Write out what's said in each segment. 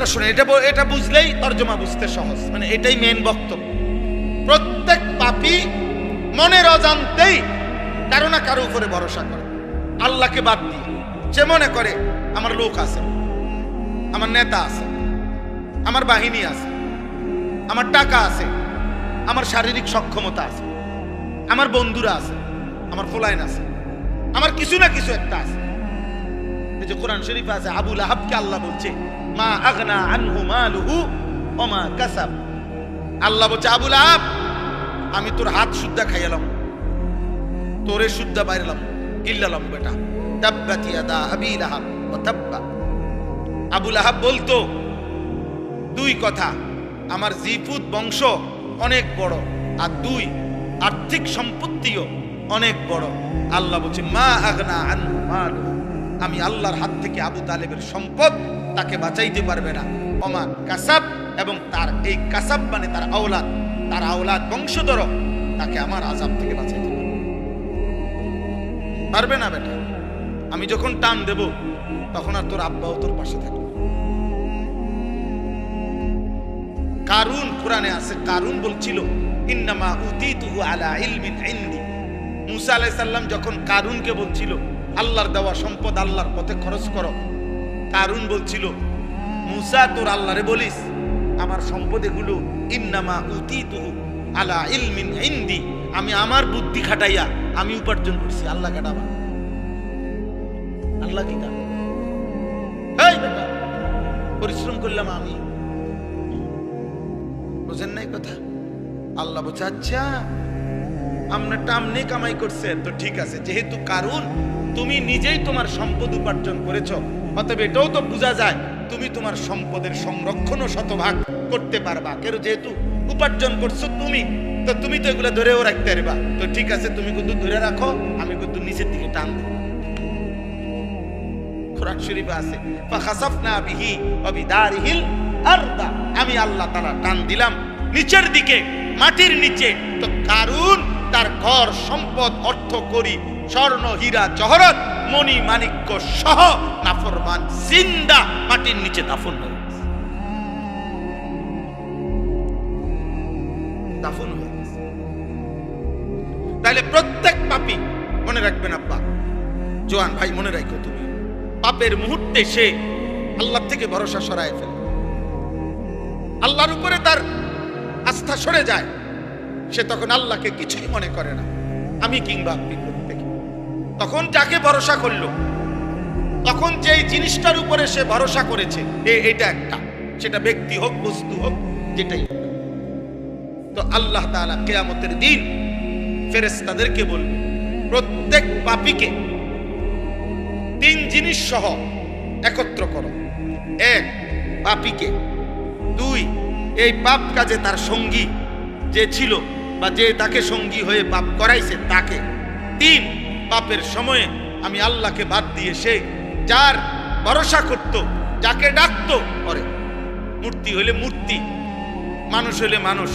বক্তব্যটা শুনে, এটা বুঝলেই তর্জমা বুঝতে সহজ, মানে এটাই মেন বক্তব্য। প্রত্যেক পাপী মনের অজান্তেই কারো না কারো উপরে ভরসা করে, আল্লাহকে বাদ দিয়ে। সে মনে করে আমার লোক আছে, আমার নেতা আছে, আমার বাহিনী আছে, আমার টাকা আছে, আমার শারীরিক সক্ষমতা আছে, আমার বন্ধুরা আছে, আমার ফলাইন আছে, আমার কিছু না কিছু একটা আছে। এই যে কোরআন শরীফে আছে, আবু লাহাবকে আল্লাহ বলছে মা আগনা আনহু মালুহু ওয়া মা কাসাব। আল্লাহ বলছে আবু লাহাব, আমি তোর হাত সুদ্ধা খাইলাম, তোরে সুদ্ধা বাইরলাম, গিল্লালাম বেটা। তাব্বাত ইয়াদা আবি লাহাব ওয়া তাব্বা। আবু লাহাব বলতো দুই কথা, আমার জিফুত বংশ অনেক বড়, আর দুই আর্থিক সম্পত্তিও অনেক বড়। আল্লাহ বলছে মা আগনা আনহু মালুহু, আমি আল্লাহর হাত থেকে আবু তালেবের সম্পদ তাকে বাঁচাইতে পারবে না। ওমা কাসাব, এবং তার এই কাসাব মানে তার আওলাদ বংশধর, তাকে আমার আযাব থেকে বাঁচাইতে পারবে না বেটা। আমি যখন টান দেব তখন আর তোর আব্বাও তোর পাশে থাকবে। কারুন, কোরআনে আছে, কারুন বলছিল ইন্নামা উতিতুহু আলা ইলমিন ইনদি। মুসা আলাইহিস সালাম যখন কারুনকে বলছিল আল্লাহর দেওয়া সম্পদ আল্লাহর পথে খরচ করো, কারুন বলছিল মুসা তোর আল্লাহরে বলিস আমার সম্পদ এগুলো ইন্নামা উতিতুহু আলা ইলমিন ইনদি, আমি আমার বুদ্ধি খাটাইয়া আমি উপার্জন করছি, আল্লাহ কাটাবা। আল্লাহ কি কাটা? এই বেটা পরিশ্রম করলাম আমি, বুঝেন নাই কথা? আল্লাহ বলছে আচ্ছা আমরা টামনে কামাই করছে তো ঠিক আছে, যেহেতু কারণ তুমি নিজেই তোমার সম্পদ উপার্জন করেছো, অতএব এটাও তো বোঝা যায় তুমি তোমার সম্পদের সংরক্ষণও শতভাগ করতে পারবা। কেন, যেহেতু উপার্জন করছো তুমি, তো তুমি তো এগুলো ধরেও রাখতে পারবা। তো ঠিক আছে, তুমি কিন্তু ধরে রাখো, আমি কিন্তু নিচের দিকে টান দেব। কোরআন শরীফে আছে ফাখাসাফনা বিহি ওয়া বিদারিহিল আরদা, আমি আল্লাহ তাআলা টান দিলাম নিচের দিকে, মাটির নিচে। তো কারুন তার ঘর সম্পদ অর্থ করি স্বর্ণ হীরা জহরত মণি মাণিক্য সহ নাফরমান জিন্দা মাটির নিচে দাফন হয়ে গেছে। তাহলে প্রত্যেক পাপী মনে রাখবেন, আব্বা জোয়ান ভাই মনে রাখো, তুমি পাপের মুহূর্তে সে আল্লাহ থেকে ভরসা সরায় ফেলে, আল্লাহর উপরে তার আস্থা সরে যায়, সে তখন আল্লাহকে কিছুই মনে করে না, আমি কিংবা আপনি প্রত্যেকে। তখন যাকে ভরসা করলো, তখন যেই জিনিসটার উপরে সে ভরসা করেছে এটা একটা, সেটা ব্যক্তি হোক বস্তু হোক যেটাই হোক, তো আল্লাহ তাআলা কিয়ামতের দিন ফেরেশতাদেরকে বলবে প্রত্যেক পাপীকে তিন জিনিস সহ একত্র করো। এক, পাপীকে। দুই, এই পাপ কাজে তার সঙ্গী যে ছিল বা যে তাকে সঙ্গী হয়ে পাপ করাইছে তাকে। তিন, পাপের সময়ে আমি আল্লাহকে বাদ দিয়ে সে যার ভরসা করত, যাকে ডাকতো করে, মূর্তি হইলে মূর্তি, মানুষ হইলে মানুষ,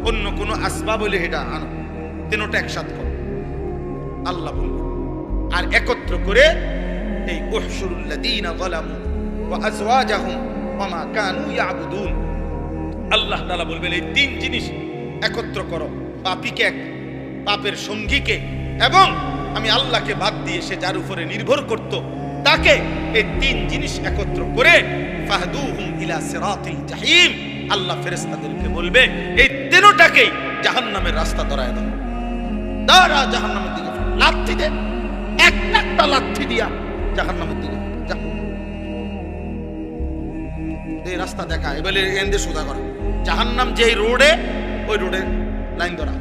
অন্য কোনো আসবাব হইলে এটা আনো, তিনটা একসাথে করো আল্লাহ বলবে। আর একত্র করে এই উহশুরুল লাযীনা যালামু ওয়া আযওয়াজাহুম ওয়া মা কানু ইয়াবুদুন, আল্লাহ তাআলা বলবেন এই তিন জিনিস একত্র করো, পাপীকে, পাপের সঙ্গীকে, এবং আমি আল্লাহকে বাদ দিয়ে সে যার উপরে নির্ভর করত তাকে। এই তিন জিনিস একত্র করে ফাহদুহুম ইলা সিরাতিল জাহিম, আল্লাহ ফেরেশতাদেরকে বলবে এই তিনটাকেই জাহান্নামের রাস্তা ধরায় দাও, দাঁড়া জাহান্নামের দিকে, লাথি দে, একটা লাথি দিয়া জাহান্নামের দিকে যা, এই রাস্তা দেখা, এবারে এন্ডে সোজা করা, জাহান্নাম যেই রোডে ওই রোডে লাইন ধরা,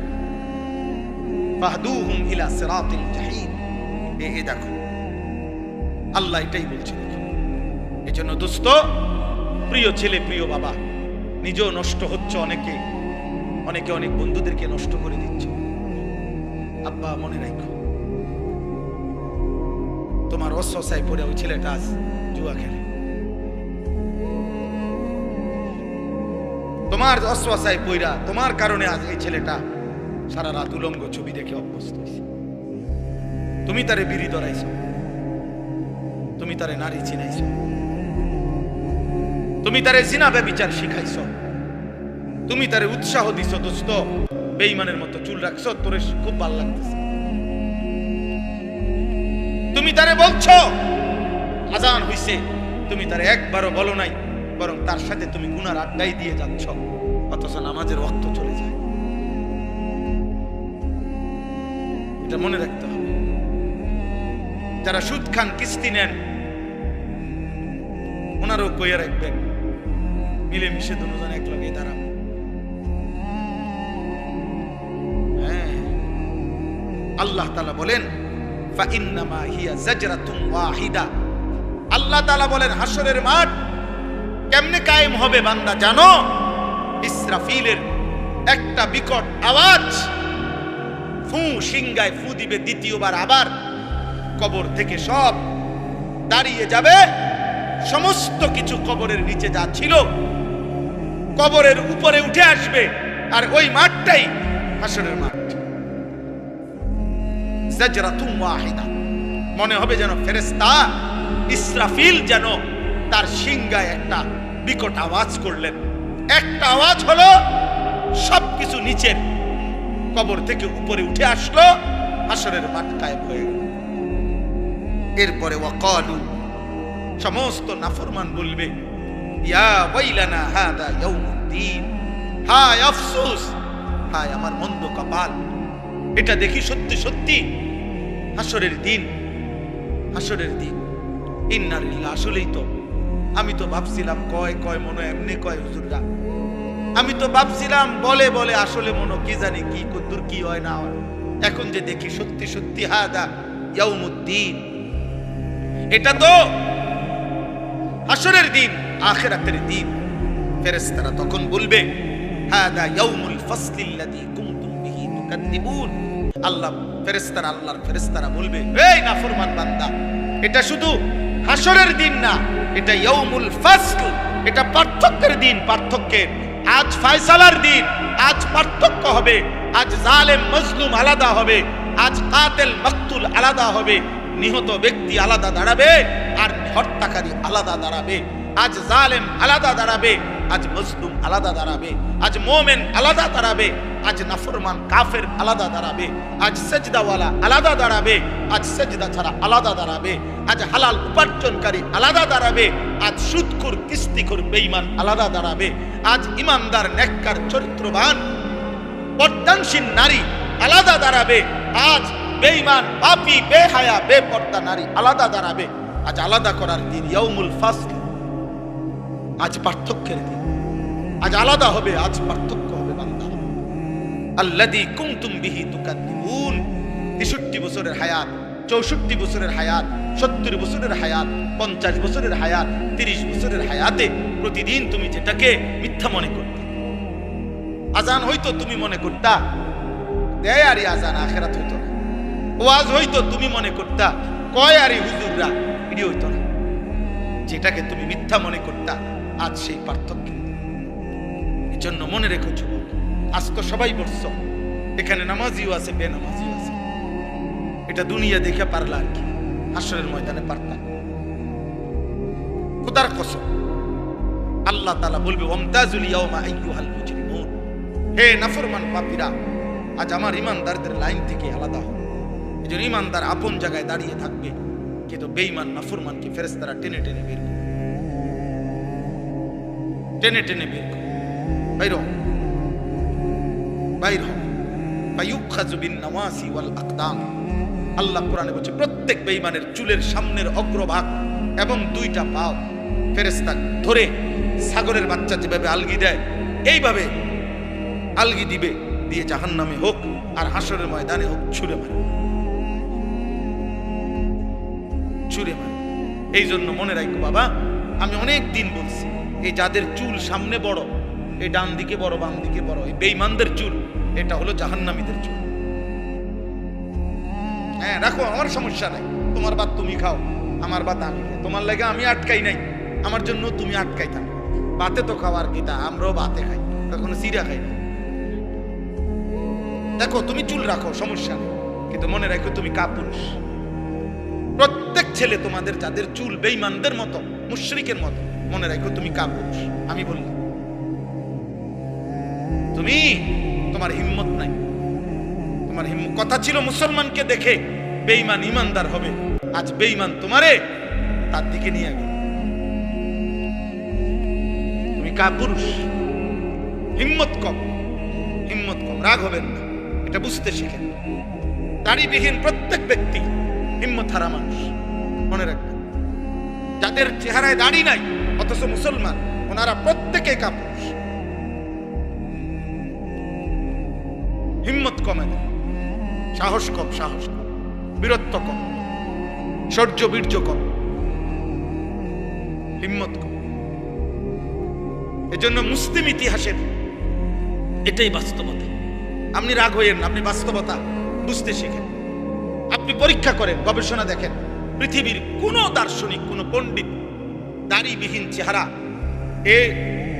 ফাহদুহুম ইলা সিরাতিল জাহিম। এই দেখো আল্লাহ এটাই বলছে। এজন্য দোস্ত, প্রিয় ছেলে, প্রিয় বাবা, নিজেও নষ্ট হচ্ছে, অনেকে অনেক বন্ধুদেরকে নষ্ট করে দিচ্ছে। আব্বা মনে রাখো, তোমার অসহায় পড়ে ওই ছেলেটা আজ জুয়া খেলে, তোমার অসহায় পইরা তোমার কারণে আজ এই ছেলেটা সারা রাত উলঙ্গ ছবি দেখে অভ্যস্ত হয়েছে। তুমি তারে বিড়ি ধরাইছো, তুমি তারে নারী চিনাইছো, তুমি তারে জিনা ব্যভিচার শিখাইছো, তুমি তারে উৎসাহ দিছো, দোস্ত বেঈমানের মতো চুল রাখছো, তোর খুব ভালো লাগতেছে। তুমি তারে বলছো আজান হইছে, তুমি তারে একবারও বলো নাই, বরং তার সাথে তুমি গুনার আড্ডাই দিয়ে যাচ্ছ, অথচ নামাজের ওয়াক্ত চলে যায়। এটা মনে রাখতে হবে। যারা সুদ খান, কিস্তি নেন, ওনারও কইয়া রাখবেন, মিলেমিশে দুজন এক লগে দাঁড়াবো। হ্যাঁ, আল্লাহ তাআলা বলেন ফাইন্নামা হিয়া জাজরাতুন ওয়াহিদা। আল্লাহ তাআলা বলেন হাসরের মাঠ কেমনে কায়েম হবে বান্দা জানো? ইসরাফিলের একটা বিকট আওয়াজ, ফু সিংগায় ফু দিবে দ্বিতীয়বার, আবার কবর থেকে সব দাঁড়িয়ে যাবে। সমস্ত কিছু কবরের নিচে যা ছিল কবরের উপরে উঠে আসবে, আর ওই মাঠটাই হাসরের মাঠ। জাজরাতুন ওয়াহিদা, মনে হবে যেন ফেরেশতা ইসরাফিল যেন তার সিংগায় একটা বিকট আওয়াজ করলেন। একটা আওয়াজ হলো, সবকিছু নিচের কবর থেকে উপরে উঠে আসলো, হাসরের মাঠ কায়েম হয়ে গেল। এরপরে ওয়াকালু, সমস্ত নাফরমান বলবে ইয়া ওয়াইলানা হাদা ইয়াউমুদ্দিন, হায় আফসোস, হায় আমার মন্দ কপাল, এটা দেখি সত্যি সত্যি হাসরের দিন, হাসরের দিন। ইন্না লিল্লাহ, আসলেই তো আমি তো ভাবছিলাম কয় কয় মনে এমনি কয় হুজুররা, আমি তো ভাবছিলাম বলে বলে, আসলে মনে কি জানি কি কদ্দুর কি হয় না হয়, এখন যে দেখি সত্যি সত্যি হাদা ইয়াউমুদ্দিন, এটা তো হাসরের দিন, আখিরাতের দিন। ফেরেশতারা তখন বলবে হাদা ইয়াউমুল ফাসলিল্লাযী কুনতুম বিহি তুকাদ্দিবুন। আল্লাহ ফেরেশতারা, আল্লাহর ফেরেশতারা বলবে এই নাফরমান বান্দা, এটা শুধু হাসরের দিন না, এটা ইয়াউমুল ফাসল, এটা পার্থক্যের দিন, পার্থক্যের। আজ ফয়সালার দিন, আজ পার্থক্য হবে, আজ জালেম মজলুম আলাদা হবে, আজ কাতিল মাকতুল আলাদা হবে, নিহত ব্যক্তি আলাদা দাঁড়াবে আর হত্যাকারী আলাদা দাঁড়াবে। আজ জালেম আলাদা দাঁড়াবে, আজ মজলুম আলাদা দাঁড়াবে, আজ মুমিন আলাদা দাঁড়াবে, আজ নাফরমান কাফের আলাদা দাঁড়াবে, আজ সেজদাওয়ালা আলাদা দাঁড়াবে, আজ সেজদা ছাড়া আলাদা দাঁড়াবে, আজ হালাল উপার্জনকারী আলাদা দাঁড়াবে, আজ সুদখোর কিস্তিখোর বেঈমান আলাদা দাঁড়াবে, আজ ইমানদার নেককার চরিত্রবান পর্দানশীল নারী আলাদা দাঁড়াবে, আজ বেঈমান পাপী বেহায়া বেপর্দা নারী আলাদা দাঁড়াবে। আজ আলাদা করার দিন, ইয়াউমুল ফাসল, আজ পার্থক্যের দিন, আজ আলাদা হবে, আজ পার্থক্য হবে বান্দা। আল্লাযী কুনতুম বিহি তুকাদ্দিবুন, 63 বছরের হায়াত, 64 বছরের হায়াত, 70 বছরের হায়াত, 50 বছরের হায়াত, 30 বছরের হায়াতে প্রতিদিন তুমি যেটাকে মিথ্যা মনে করতে, আজান হইতো তুমি মনে করতা দেয় আরে আজান, আখিরাত হইতো না। ওয়াজ হইতো তুমি মনে করতা কয় আরে হুজুররা, এটি হইতো না। যেটাকে তুমি মিথ্যা মনে করতা, আজ সেই পার্থক্য। এই জন্য মনে রেখো যুবক, আজ তো সবাই বলছ, এখানে নামাজিও আছে বেনামাজিও আছে, এটা দুনিয়া দেখে পারলা আর কি, হাসরের ময়দানে পারতাম। খোদার কসম, আল্লাহ তাআলা বলবে ওয়ামতাজুল ইয়াওমা আইয়ুহাল মুজরিমুন, হে নাফরমান পাপীরা, আজ আমার ইমানদারদের লাইন থেকে আলাদা হও। এজন্য ইমানদার আপন জায়গায় দাঁড়িয়ে থাকবে, কিন্তু বেঈমান নাফরমানকে ফেরেশতারা টেনে টেনে বের করে, টেনে টেনে বের করে বাইর হও, বাইর হও। ফায়ুখাযু বিন নাওয়াসি ওয়াল আকদাম, আল্লাহ কোরআনে বলছে প্রত্যেক বেঈমানের চুলের সামনের অগ্রভাগ এবং দুইটা পাও ফেরেশতা ধরে সাগরের বাচ্চা যেভাবে আলগি দেয় এইভাবে আলগি দিবে, দিয়ে জাহান্নামে হোক আর হাসরের ময়দানে হোক ছুঁড়ে মারে, ছুঁড়ে মারে। এই জন্য মনে রাখো বাবা, আমি অনেক দিন বলছি, এই যাদের চুল সামনে বড়, এই ডান দিকে বড় বাম দিকে বড়, এই বেঈমানদের চুল, এটা হলো জাহান্নামীদের চুল। হ্যাঁ রাখো, আমার সমস্যা নাই, তোমার ভাত তুমি খাও, আমার ভাত আমি খাই, তোমার লাগে আমি আটকাই নাই, আমার জন্য তুমি আটকাই থাকো। ভাতে তো খাওয়ার কিতা, আমরাও ভাতে খাই, কখনো চিড়া খাই না। দেখো তুমি চুল রাখো, সমস্যা নেই, কিন্তু মনে রাখো তুমি কাপুরুষ। প্রত্যেক ছেলে তোমাদের যাদের চুল বেঈমানদের মতো, মুশরিকের মতো, মনে রাখো তুমি কাপুরুষ। আমি বললাম তুমি, তোমার হিম্মত নাই, তোমার হিম্মত। কথা ছিল মুসলমানকে দেখে বেঈমান ইমানদার হবে, আজ বেঈমান তোমারে তার দিকে নিয়ে গেল। তুমি কাপুরুষ, হিম্মত কম, হিম্মত কম। রাগ হবেন না, এটা বুঝতে শিখেন। দাড়িবিহীন প্রত্যেক ব্যক্তি হিম্মত হারা মানুষ, মনে রাখবেন। যাদের চেহারায় দাড়ি নাই অথচ মুসলমান, ওনারা প্রত্যেকে কাপুরুষ। হিম্মত কমে না, সাহস কম, সাহস কম, বীরত্ব কম, শৌর্য বীর্য কম, হিম্মত কম। এজন্য মুসলিম ইতিহাসের এটাই বাস্তবতা। আপনি রাগ হইয়েন না, আপনি বাস্তবতা বুঝতে শিখেন। আপনি পরীক্ষা করেন, গবেষণা দেখেন, পৃথিবীর কোন দার্শনিক, কোন পণ্ডিত দাড়িবিহীন চেহারা, এ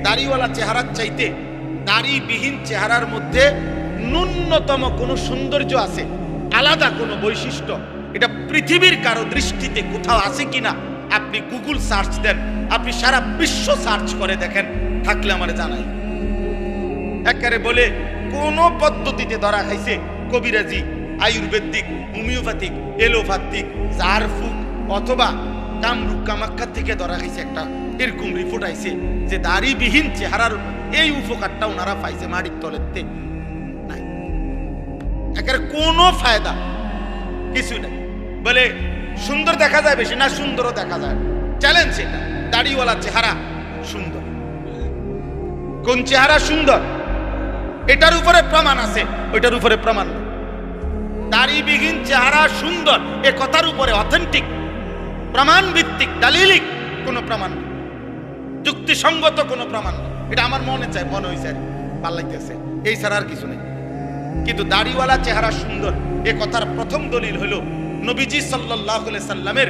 দাড়িওয়ালা চেহারার চাইতে দাড়িবিহীন চেহারার মধ্যে ন্যূনতম কোন সৌন্দর্য আছে, আলাদা কোন বৈশিষ্ট্য, এটা পৃথিবীর কারো দৃষ্টিতে কোথাও আছে কিনা আপনি গুগল সার্চ দেন, আপনি সারা বিশ্ব সার্চ করে দেখেন, থাকলে আমারে জানাই। একেবারে বলে কোন পদ্ধতিতে ধরা খাইছে, কবিরাজি, আয়ুর্বেদিক, হোমিওপ্যাথিক, এলোপ্যাথিক, জারফুক অথবা কামরূপ কামাখ্যা থেকে ধরা খাইছে একটা এরকম রিপোর্ট আইছে যে দাড়িবিহীন চেহারার এই উপকারটা ওনারা পাইছে মাটির তলেতে নাই। একেবারে কোনো ফায়দা কিছু নাই। বলে সুন্দর দেখা যায় বেশি, না সুন্দরও দেখা যায়। চ্যালেঞ্জ এটা, দাড়িওয়ালা চেহারা সুন্দর। কোন চেহারা সুন্দর এটার উপরে প্রমাণ আছে, ওইটার উপরে প্রমাণ নেই। দাড়িবিহীন চেহারা সুন্দর এ কথার উপরে অথেন্টিক, প্রমাণ ভিত্তিক, দালিলিক কোনো প্রমাণ নেই, যুক্তিসঙ্গত কোনো প্রমাণ নেই। এটা আমার মনে চায়, মনে হয়েছে, ভাল লাগতেছে, এই ছাড়া আর কিছু নেই। কিন্তু দাড়িওয়ালা চেহারা সুন্দর এ কথার প্রথম দলিল হলো নবীজি সাল্লাল্লাহু আলাইহি সাল্লামের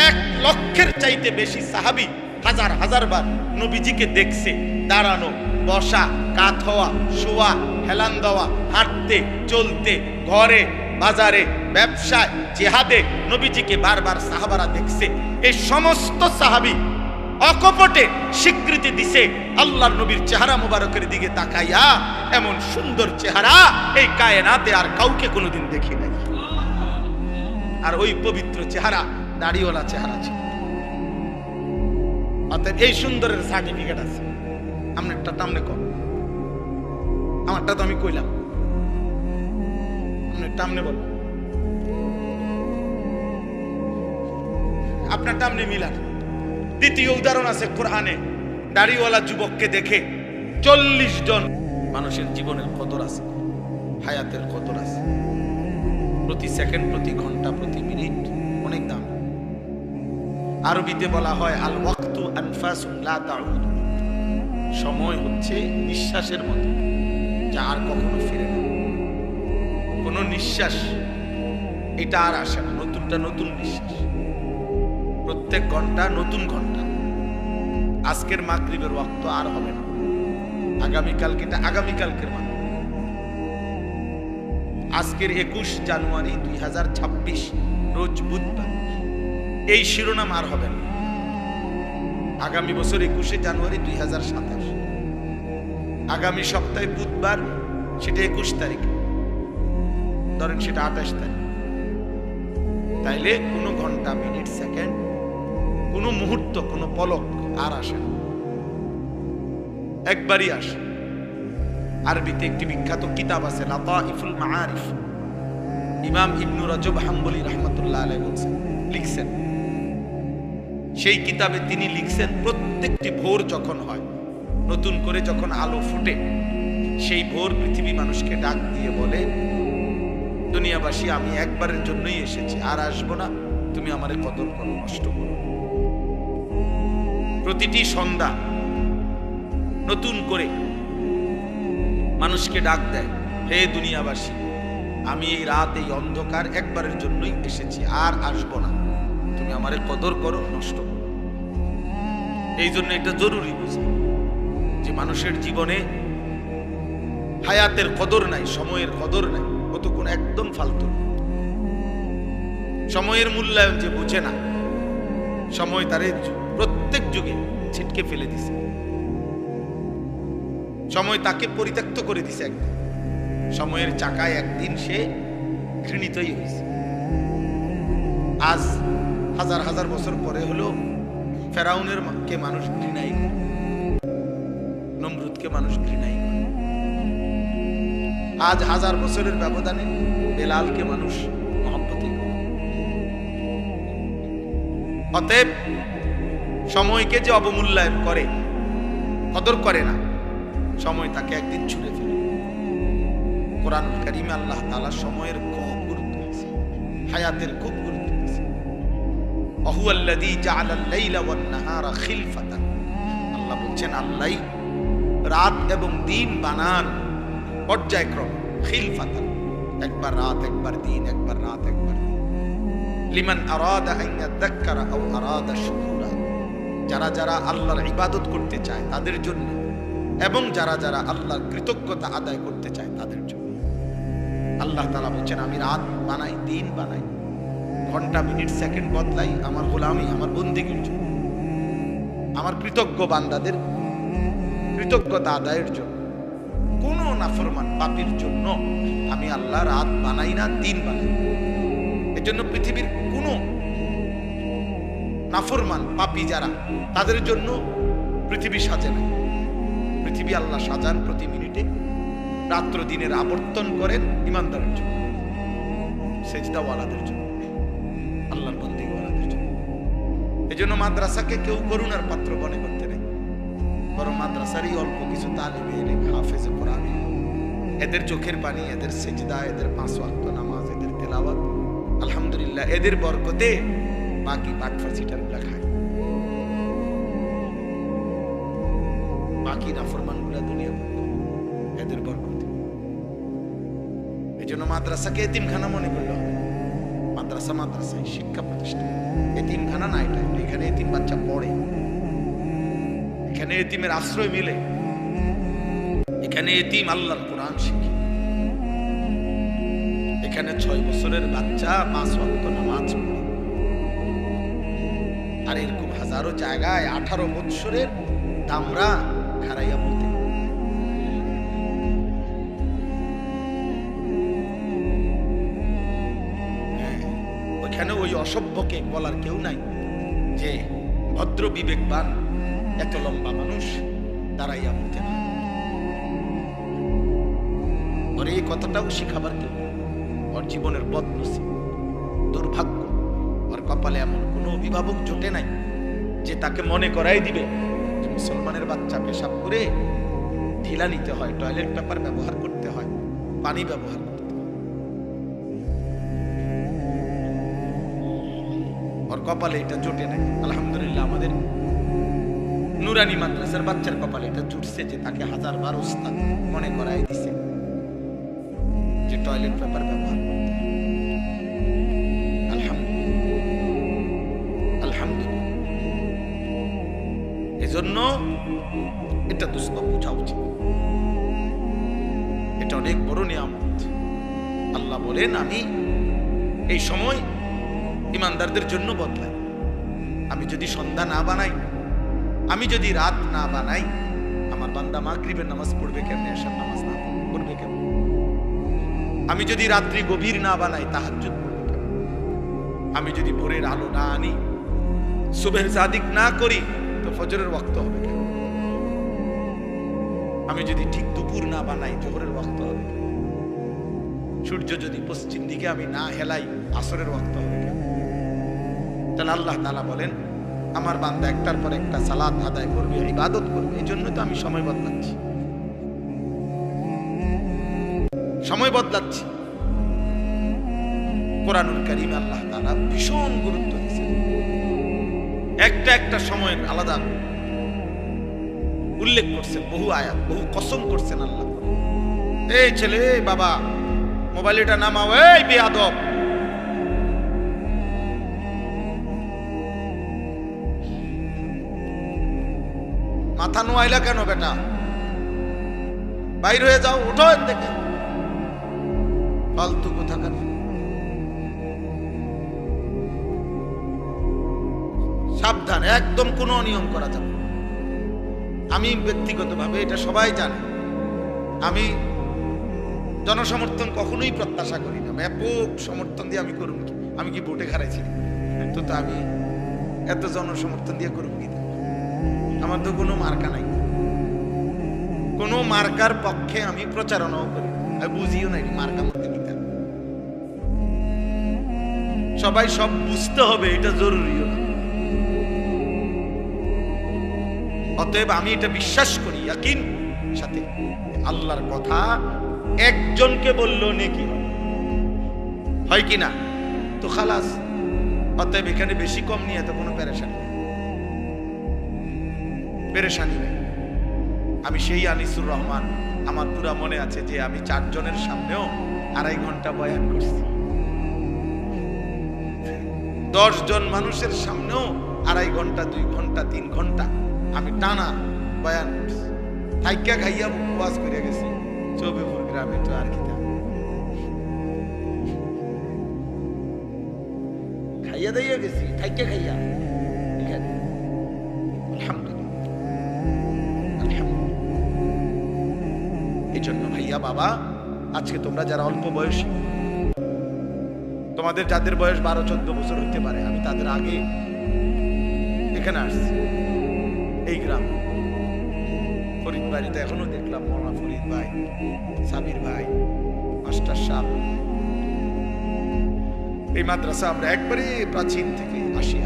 1 লক্ষের চাইতে বেশি সাহাবী হাজার হাজার বার নবীজিকে দেখছে দাঁড়ানো, বসা, কাত হওয়া, শোয়া, হেলান দেওয়া, হাঁটতে চলতে, ঘরে বাজারে ব্যবসায় জিহাদে নবীজিকে বারবার সাহাবারা দেখছে। এই সমস্ত সাহাবী অকপটে স্বীকৃতি দিছে আল্লাহর নবীর চেহারা মুবারকের দিকে তাকাইয়া, এমন সুন্দর চেহারা এই কায়নাতে আর কাউকে কোনোদিন দেখি নাই। আর ওই পবিত্র চেহারা দাড়িওয়ালা চেহারা ছিল। অতএব এই সুন্দরের সার্টিফিকেট আছে। আপনারটা টামনে কম, আমারটা তো আমি কইলাম, আপনার টামনে বল, আপনার টামনে মিলান। দ্বিতীয় উদাহরণ আছে কোরআনে, দাড়িওয়ালা যুবককে দেখে 40 জন মানুষের জীবনের কদর আছে, হায়াতের কদর আছে। প্রতি সেকেন্ড, প্রতি ঘন্টা, প্রতি মিনিট অনেক দাম। আরবিতে বলা হয় আল ওয়াক্তু আনফাসুন লা তাউদ, সময় হচ্ছে নিঃশ্বাসের মতো, যা আর কখনো ফিরে না। কোন নিঃশ্বাস এটা আর আসে না, নতুনটা নতুন নিঃশ্বাস, প্রত্যেক ঘন্টা নতুন ঘন্টা। আজকের মাগরিবের ওয়াক্ত আর হবে না, আগামীকালকে, এটা আগামীকালকের মাগরিব। আজকের 21 জানুয়ারি 2026 রোজ বুধবার, এই শিরোনাম আর হবে না। আগামী বছর 21 জানুয়ারি 2027, আগামী সপ্তাহে বুধবার, সেটা 21 তারিখ, ধরেন সেটা 28 তারিখ। তাইলে কোনো ঘন্টা, মিনিট, সেকেন্ড, কোনো মুহূর্ত, কোনো পলক আর আসে না, একবারই আসে। আরবিতে একটি বিখ্যাত কিতাব আছে লাতাইফুল মাআরিফ, ইমাম ইবনু রজব হাম্বলি রাহমাতুল্লাহ আলাইহি বলছেন, লিখছেন, সেই কিতাবে তিনি লিখছেন প্রত্যেকটি ভোর যখন হয়, নতুন করে যখন আলো ফুটে, সেই ভোর পৃথিবী মানুষকে ডাক দিয়ে বলে, দুনিয়াবাসী আমি একবারের জন্যই এসেছি, আর আসবো না, তুমি আমারে কদর করো, নষ্ট করো। প্রতিটি সন্ধ্যা নতুন করে মানুষকে ডাক দেয়, হে দুনিয়াবাসী, আমি এই রাত, এই অন্ধকার একবারের জন্যই এসেছি, আর আসবো না, তুমি আমারে কদর করো, নষ্ট করো। এই জন্য এটা জরুরি বুঝি যে মানুষের জীবনে হায়াতের কদর নাই, সময়ের কদর নাই, কতক্ষণ একদম ফালতু। সময়ের মূল্যায়ন যে বুঝে না, সময় তার প্রত্যেক যুগে ছিটকে ফেলে দিছে, সময় তাকে পরিত্যক্ত করে দিছে। একদিন সময়ের চাকায় একদিন সে ঘৃণিতই হয়েছে। আজ হাজার হাজার বছর পরে হলো ফেরাউনের কে মানুষ ঘৃণাই করে, নমরুদকে মানুষ ঘৃণাই করে। আজ হাজার বছরের ব্যবধানে বেলালকে মানুষ মহব্বতই করে। অতএব সময়কে যে অবমূল্যায়ন করে, কদর করে না, সময় তাকে একদিন ছুঁড়ে ফেলে। কোরআনুল কারীমে আল্লাহ তাআলা সময়ের খুব গুরুত্ব দিয়েছে, হায়াতের খুব গুরুত্ব দিয়েছে। ওয়াহুয়াল্লাযী জাআলাল লাইলা ওয়ান নাহারা খিলফাতান, আল্লাহ বলছেন আল্লাহই রাত এবং দিন বানান পর্যায়ক্রমে, খিলফাতান, একবার রাত একবার দিন, একবার রাত একবার দিন। লিমান আরাদা আন ইয়াযাক্কারা আও আরাদা শুকুরা, যারা যারা আল্লাহর ইবাদত করতে চায় তাদের জন্য, এবং যারা যারা আল্লাহর কৃতজ্ঞতা আদায় করতে চায় তাদের জন্য। আল্লাহ তাআলা বলছেন আমি রাত বানাই, দিন বানাই, ঘন্টা মিনিট সেকেন্ড বদলাই আমার গোলামি, আমার বন্দেগীর জন্য, আমার কৃতজ্ঞ বান্দাদের কৃতজ্ঞতা আদায়ের জন্য। কোন নাফরমান পাপীর জন্য আমি আল্লাহ রাত বানাই না, দিন বানাই। এজন্য পৃথিবীর কোন নাফরমান পাপী যারা, তাদের জন্য পৃথিবী সাজে না। পৃথিবী আল্লাহ সাজান প্রতি মিনিটে, রাত্র দিনের আবর্তন করেন ইমানদারের জন্য, সেজদাওয়ালাদের জন্য, আল্লাহর বন্দেগীওয়ালাদের জন্য। এজন্য মাদ্রাসাকে কেউ করুণার পাত্র মনে করতে নেই, বরং মাদ্রাসারই অল্প কিছু তালিবে ইলম, হাফেজে কোরআন, এদের চোখের পানি, এদের সেজদা, এদের 5 ওয়াক্ত নামাজ, এদের তেলাওয়াত, আলহামদুলিল্লাহ এদের বরকতে বাকি বাটফাসিটারগুলা খায়, বাকি নাফরমানগুলা দুনিয়া এদের বরকতে। এই জন্য মাদ্রাসাকে এতিমখানা মনে করলে হবে। মাদ্রাসা মাদ্রাসায় শিক্ষা প্রতিষ্ঠান, এতিমখানা না। এটা এখানে এতিম বাচ্চা পড়ে, এখানে এতিমের আশ্রয় মিলে, এখানে এতিম আল্লাহর কোরআন শিখে, এখানে 6 বছরের বাচ্চা 5 ওয়াক্ত নামাজ পড়ে। আর এরকম হাজারো জায়গায় 18 বছরের দামরা খারাইয়া বলতে, ওইখানে ওই অসভ্যকে বলার কেউ নাই যে ভদ্র বিবেকবান এত লম্বা মানুষ দাঁড়াইয়া বলতে না। ওর এই কথাটাও শিখাবার কেউ, ওর জীবনের বদনসিব, দুর্ভাগ্য, ওর কপালে এমন কোনো অভিভাবক জোটে নাই যে তাকে মনে করাই দিবে যে মুসলমানের বাচ্চা পেশাব করে ঢিলা নিতে হয়, টয়লেট পেপার ব্যবহার করতে হয়, পানি ব্যবহার করতে হয়। ওর কপালে এটা জোটে নাই। আলহামদুলিল্লাহ আমাদের নুরানি মাদ্রাসার বাচ্চার কপালে এটা জুটছে যে তাকে 1000 বার ওস্তাদ মনে করাই দিছে যে টয়লেট পেপার ব্যবহার করতে। আলহামদুলিল্লাহ, আলহামদুলিল্লাহ। এজন্য এটা দুঃস্থ বোঝা উচিত, এটা অনেক বড় নিয়ামত। আল্লাহ বলেন আমি এই সময় ইমানদারদের জন্য বদলাই। আমি যদি সন্ধ্যা না বানাই, আমি যদি রাত না বানাই, আমার বান্দা মাগরিবের নামাজ পড়বে কেমনে, এশার নামাজ না পড়বে কেমনে? আমি যদি রাত্রি গভীর না বানাই, তাহাজ্জুদ পড়বে কেমনে? আমি যদি ভোরের আলো না আনি, সুবহের সাদিক না করি, তো ফজরের ওয়াক্ত হবে কেমন? আমি যদি ঠিক দুপুর না বানাই, জোহরের ওয়াক্ত হবে কেমন? সূর্য যদি পশ্চিম দিকে আমি না হেলাই, আসরের ওয়াক্ত হবে কেমন? তাহলে আল্লাহ তাআলা বলেন আমার বান্দা একটার পর একটা সালাত আদায় করবে, ইবাদত করবে। এই জন্য তো আমি সময় বদলাচ্ছি, সময় বদলাচ্ছি। কোরআনুল কারীমে আল্লাহ তাআলা ভীষণ গুরুত্ব দিয়েছেন, একটা একটা সময়ের আলাদা উল্লেখ করছেন, বহু আয়াত, বহু কসম করছেন আল্লাহ। এই ছেলে, বাবা মোবাইলটা নামাও, এই বেয়াদব, মাথা নোয়াইলা কেন বেটা, বাইর হয়ে যাও, উঠো দেখে, ফালতু কোথাকার। সাবধান, একদম কোনো নিয়ম করা যাবে। আমি ব্যক্তিগতভাবে এটা সবাই জানে, আমি জনসমর্থন কখনোই প্রত্যাশা করি না। ব্যাপক সমর্থন দিয়ে আমি করুন কি? আমি কি ভোটে হারাইছি? তো আমি এত জনসমর্থন দিয়ে করুন কি? আমার তো কোনো মার্কা নাই, কোনো মার্কার পক্ষে আমি প্রচারণাও করি, আমি বুঝিও নাই মার্কা মধ্যে নিতে। সবাই সব বুঝতে হবে এটা জরুরিও না। অতএব আমি এটা বিশ্বাস করি ইয়াকিন সাথে, আল্লাহর কথা একজনকে বললো নেকি হয় কি না, তো খালাস। অতএব এখানে বেশি কম নিয়ে তো কোনো পেরেশানি নেই। আমি সেই আনিসুর রহমান, আমার পুরা মনে আছে যে আমি 4 জনের সামনেও 2.5 ঘন্টা বয়ান করছি, 10 জন মানুষের সামনেও 2.5 ঘন্টা, 2 ঘন্টা, 3 ঘন্টা আমি টানা বয়ান করছি। থাইকা খাইয়া উপবাস করে গেছি চৌবেপুর গ্রামে। তো আর কি খাইয়া দাইয়া গেছি, থাইকা খাইয়া এখানে। এই জন্য ভাইয়া বাবা, আজকে তোমরা যারা অল্প বয়সী, তোমাদের যাদের বয়স 12-14 বছর হতে পারে, আমি তাদের আগে এখানে আসছি এই গ্রাম ফরিদ বাড়িতে। এখনো দেখলাম মৌলানা ফরিদ ভাই, সাবির ভাই, মাস্টার সাহেব। এই মাদ্রাসা আমরা একবারে প্রাচীন থেকে আসি।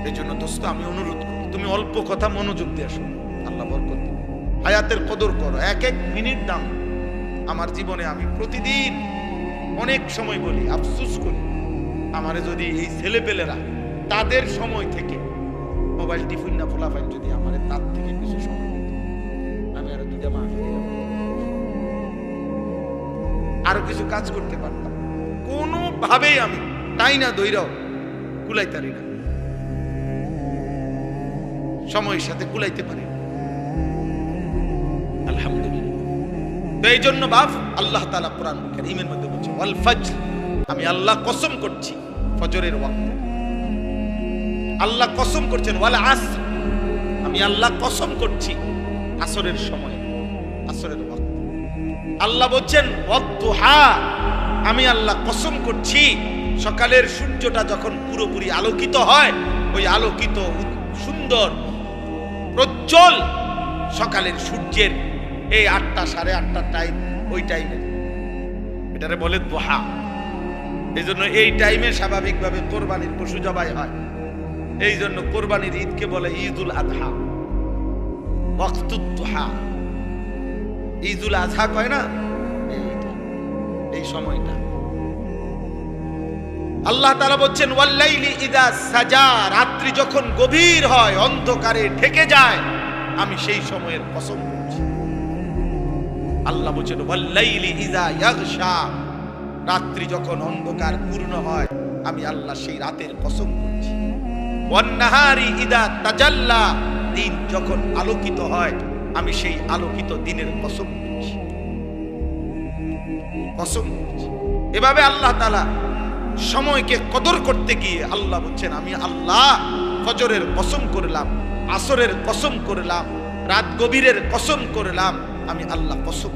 এই জন্য দোস্ত আমি অনুরোধ করি, তুমি অল্প কথা মনোযোগ দিয়ে আসো, আল্লাহ বরকত দিবে। হায়াতের কদর করো, 1-1 মিনিট দাম। আমার জীবনে আমি প্রতিদিন অনেক সময় বলি, আফসোস করি, আমারে যদি এই ছেলেপেলেরা তাদের সময় থেকে মোবাইল টিফিন না ফোলাফাইন যদি আমারে তার থেকে কিছু সময় দিত, আমি আরো 2টা মাহফিল আরো কিছু কাজ করতে পারতাম। কোনোভাবেই আমি তাই না দইরাও কুলাইতারি না, সময়ের সাথে কুলাইতে পারি। আলহামদুলিল্লাহ। তো এই জন্য বাপ, আল্লাহ তাআলা কোরআন কারীমের মধ্যে বলছে ওয়াল ফজর, আমি আল্লাহ কসম করছি ফজরের ওয়াক্তে। আল্লাহ কসম করছেন ওয়াল আসর, আমি আল্লাহ কসম করছি আসরের সময়, আসরের ওয়াক্ত। আল্লাহ বলছেন ওয়াদ-দুহা, আমি আল্লাহ কসম করছি সকালের সূর্যটা যখন পুরোপুরি আলোকিত হয়, ওই আলোকিত সুন্দর প্রজ্জ্বল সকালের সূর্যের এই 8টা 8:30 টাইম, ওই টাইমে এটারে বলে দুহা। এই জন্য এই টাইমে স্বাভাবিকভাবে কোরবানির পশু জবাই হয়। এই জন্য কোরবানির ঈদকে বলে ঈদুল আযহা, ওয়াক্তুদ দুহা। ঈদুল আযহা কয় না, এই সময়টা। আল্লাহ তাআলা বলছেন ওয়াল্লাইলি ইযা সাজা, রাত্রি যখন গভীর হয়, অন্ধকারে ঢেকে যায়, আমি সেই সময়ের কসম করছি। আল্লাহ বলছেন ওয়াল্লাইলি ইযা ইয়াগশা, রাত্রি যখন অন্ধকার পূর্ণ হয়, আমি আল্লাহ সেই রাতের কসম করছি। ওয়ান নাহারি ইযা তাজাল্লা, দিন যখন আলোকিত হয়, আমি সেই আলোকিত দিনের কসম করছি, কসম করছি। এভাবে আল্লাহ তাআলা সময়কে কদর করতে গিয়ে আল্লাহ বলছেন আমি আল্লাহ ফজরের কসম করলাম, আসরের কসম করলাম, রাত গভীরের কসম করলাম, আমি আল্লাহ কসম।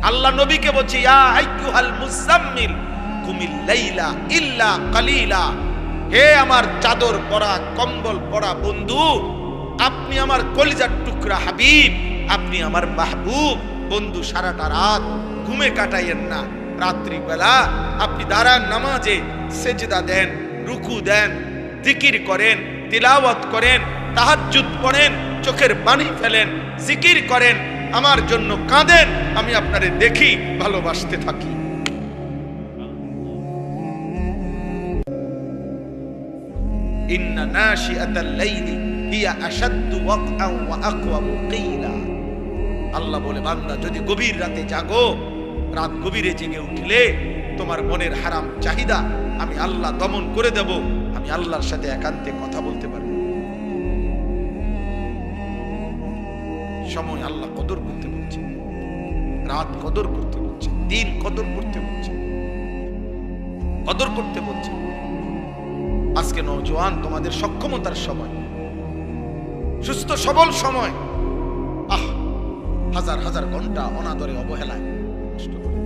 আল্লাহ নবীকে বলছে ইয়া আইয়ুহাল মুজাম্মিল কুমিল লাইলা ইল্লা কালিলা, হে আমার চাদর পরা কম্বল পরা বন্ধু, আপনি আমার কলিজার টুকরা হাবিব, আপনি আমার মাহবুব বন্ধু, সারাটা রাত ঘুমে কাটাইয়েন না। রাত্রিবেলা আপনি দাঁড়ান, নামাজে সেজদা দেন, রুকু দেন, জিকির করেন, তিলাওয়াত করেন, তাহাজ্জুদ পড়েন, চোখের পানি ফেলেন, জিকির করেন, আমার জন্য কাঁদেন, আমি আপনারে দেখি, ভালোবাসতে থাকি। ইন্না নাশিআতাল লাইলি হিয়া আশাদ্দু ওয়াকআন ওয়া আকওয়ামু কিলা। আল্লাহ বলে বান্দা যদি গভীর রাতে জাগো, রাত গভীরে জেগে উঠলে তোমার মনের হারাম চাহিদা আমি আল্লাহ দমন করে দেব, আমি আল্লাহর সাথে একান্তে কথা বলতে পারব। সময় আল্লাহ কদর করতে বলছে, রাত কদর করতে বলছে, দিন কদর করতে বলছে, কদর করতে বলছে। আজকে নওজোয়ান তোমাদের সক্ষমতার সময়, সুস্থ সবল সময় হাজার হাজার ঘন্টা অনাদরে অবহেলায় নষ্ট করে।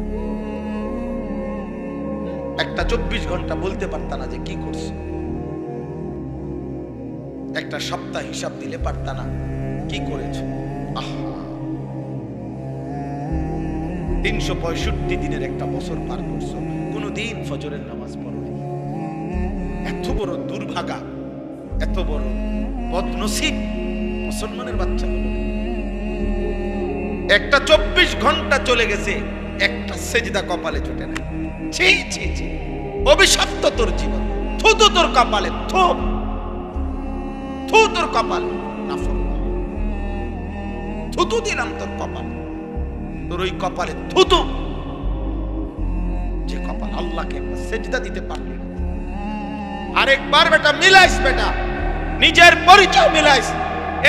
একটা 24 ঘন্টা বলতে পারতা না যে কি করছো, একটা সপ্তাহ হিসাব দিলে পারতা না কি করেছো। 365 দিনের একটা বছর পার করছো, কোনদিন ফজরের নামাজ পড়ো নাই। এত বড় দুর্ভাগা, এত বড় বদনসিব মুসলমানের বাচ্চা হলো। একটা 24 ঘন্টা চলে গেছে, একটা সেজদা কপালে জুটে নাই। ছি ছি ছি, অভিশপ্ত তোর জীবন। থু তো তোর কপালে, থু থু তোর কপালে, নাফরমান। থুতু দিলাম তোর কপালে, তোর ওই কপালে থুতু। যে কপাল আল্লাহকে সেজদা দিতে পারলি না। আরেকবার বেটা মিলাইস, বেটা নিজের পরিচয় মিলাইস।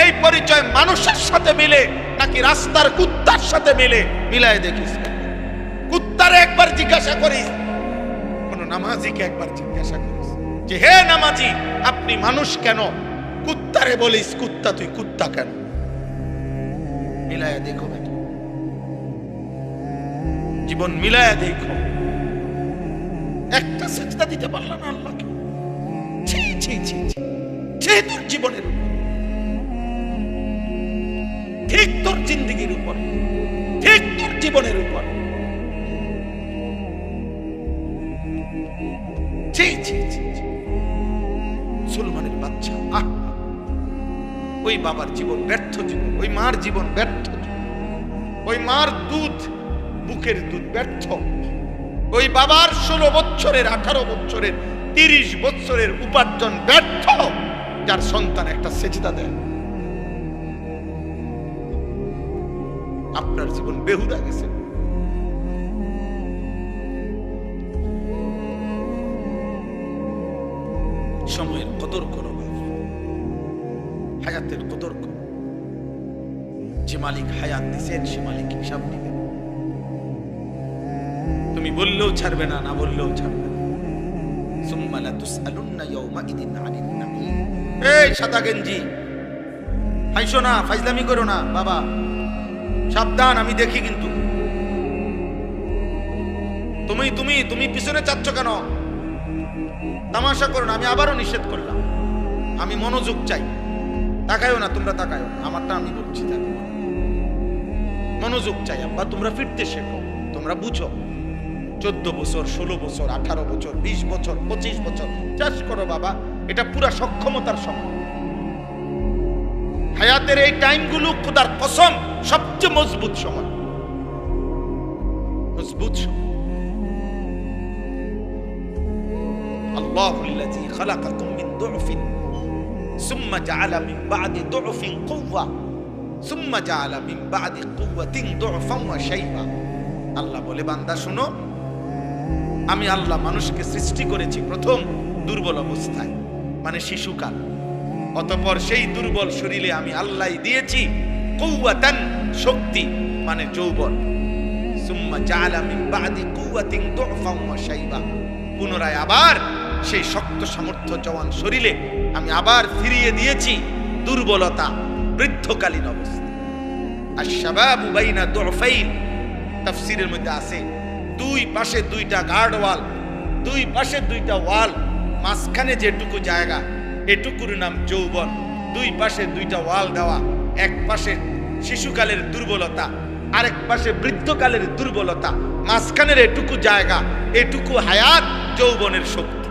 এই পরিচয় মানুষের সাথে মিলে নাকি রাস্তার কুত্তার সাথে মিলে, মিলাই দেখিস। কুত্তারে একবার জিজ্ঞাসা করিস, কোন নামাজিকে একবার জিজ্ঞাসা করিস যে হে নামাজি আপনি মানুষ কেন? কুত্তারে বলিস কুত্তা তুই কুত্তা কেন? মিলায়া দেখো বেটা, জীবন মিলায়া দেখো। একটা সেজদা দিতে পারলাম না আল্লাহকে। ছি ছি ছি ছি, তোর জীবনের উপর, ঠিক তোর জিন্দেগির উপর, ঠিক তোর জীবনের উপর। ছি ছি ছি, মুসলমানের বাচ্চা। ওই বাবার জীবন ব্যর্থ জীবন, ওই মার জীবন ব্যর্থ জীবন, ওই মার দুধ বুকের দুধ ব্যর্থ, ওই বাবার 16 বছরের 18 বছরের 30 বছরের উপার্জন ব্যর্থ, যার সন্তান একটা সেজদা দেয়। আপনার জীবন বেহুদা গেছে। সময়ের কদর করো, হায়াতের কদর করো। যে মালিক হায়াত দিয়েছেন সে মালিক হিসাব দিবেন। তুমি বললেও ছাড়বে না, না বললেও ছাড়বে না। সুম্মা লা তুসআলুন্না ইয়াওমাইদিন আনিন নাঈম। এই সাদা গেঞ্জি, হাইসো না, ফাইজলামি করো না বাবা, সাবধান, আমি দেখি কিন্তু। তুমি তুমি তুমি পিছনে চাচ্ছ কেন? তামাশা করো না, আমি আবারও নিষেধ করলাম। আমি মনোযোগ চাই, তাকায়ও না, তোমরা তাকায়ও না, আমারটা আমি বলছি। মনোযোগ চাই আব্বা, তোমরা ফিরতে শেখো, তোমরা বুঝো। 14 বছর, 16 বছর, 18 বছর, 20 বছর, 25 বছর চাষ করো বাবা, এটা পুরা সক্ষমতার সময়। হায়াতের এই টাইমগুলো খোদার কসম সবচেয়ে মজবুত সময়, মজবুত সময়। আল্লাহুল্লাযী খালাকাকুম মিন দু'ফিন সুম্মা জাআলা মিন বা'দি দু'ফিন কুওয়া সুম্মা জাআলা মিন বা'দি কুওয়াতিন দু'ফান ওয়া শাইবা। আল্লাহ বলে, বান্দা শুনো, আমি আল্লাহ মানুষকে সৃষ্টি করেছি প্রথম দুর্বল অবস্থায়, মানে শিশুকাল। অতঃপর সেই দুর্বল শরীরে আমি আল্লাহ দিয়েছি কুওয়াতান, শক্তি, মানে যৌবন। সুম্মা জাআলা মিন বা'দি কুওয়াতিন দু'ফান ওয়া শাইবা। পুনরায় আবার সেই শক্ত সামর্থ্য জওয়ান শরীরে আমি আবার ফিরিয়ে দিয়েছি দুর্বলতা, বৃদ্ধকালীন অবস্থা। আশ-শাবাবু বাইনা দু'ফাইন, তাফসীরের মধ্যে আছে দুই পাশে দুইটা গার্ড ওয়াল, দুই পাশে দুইটা ওয়াল, মাঝখানে যেটুকু জায়গা এটুকুর নাম যৌবন। দুই পাশে দুইটা ওয়াল দেওয়া, এক পাশে শিশুকালের দুর্বলতা, আরেক পাশে বৃদ্ধকালের দুর্বলতা, মাঝখানের এটুকু জায়গা, এটুকু হায়াত, যৌবনের শক্তি।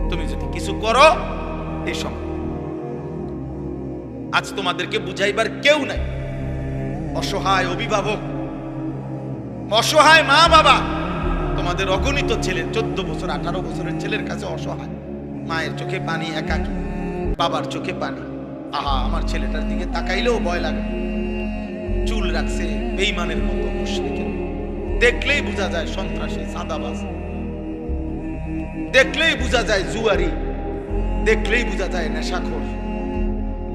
তুমি যদি কিছু করো এই সময়, আজ তোমাদেরকে বুঝাইবার কেউ নাই। অসহায় অভিভাবক, অসহায় মা বাবা, তোমাদের অগণিত ছেলে, 14 বছর 18 বছরের ছেলের কাছে অসহায়। মায়ের চোখে পানি, একাকী, বাবার চোখে পানি। আহা, আমার ছেলেটার দিকে তাকাইলেও ভয় লাগে। চুল রাখছে বেঈমানের মতো, মুশরিকের মতো। দেখলেই বোঝা যায় সন্ত্রাসী, চাঁদাবাজ, দেখলেই বোঝা যায় জুয়ারি, দেখলেই বোঝা যায় নেশাখোর,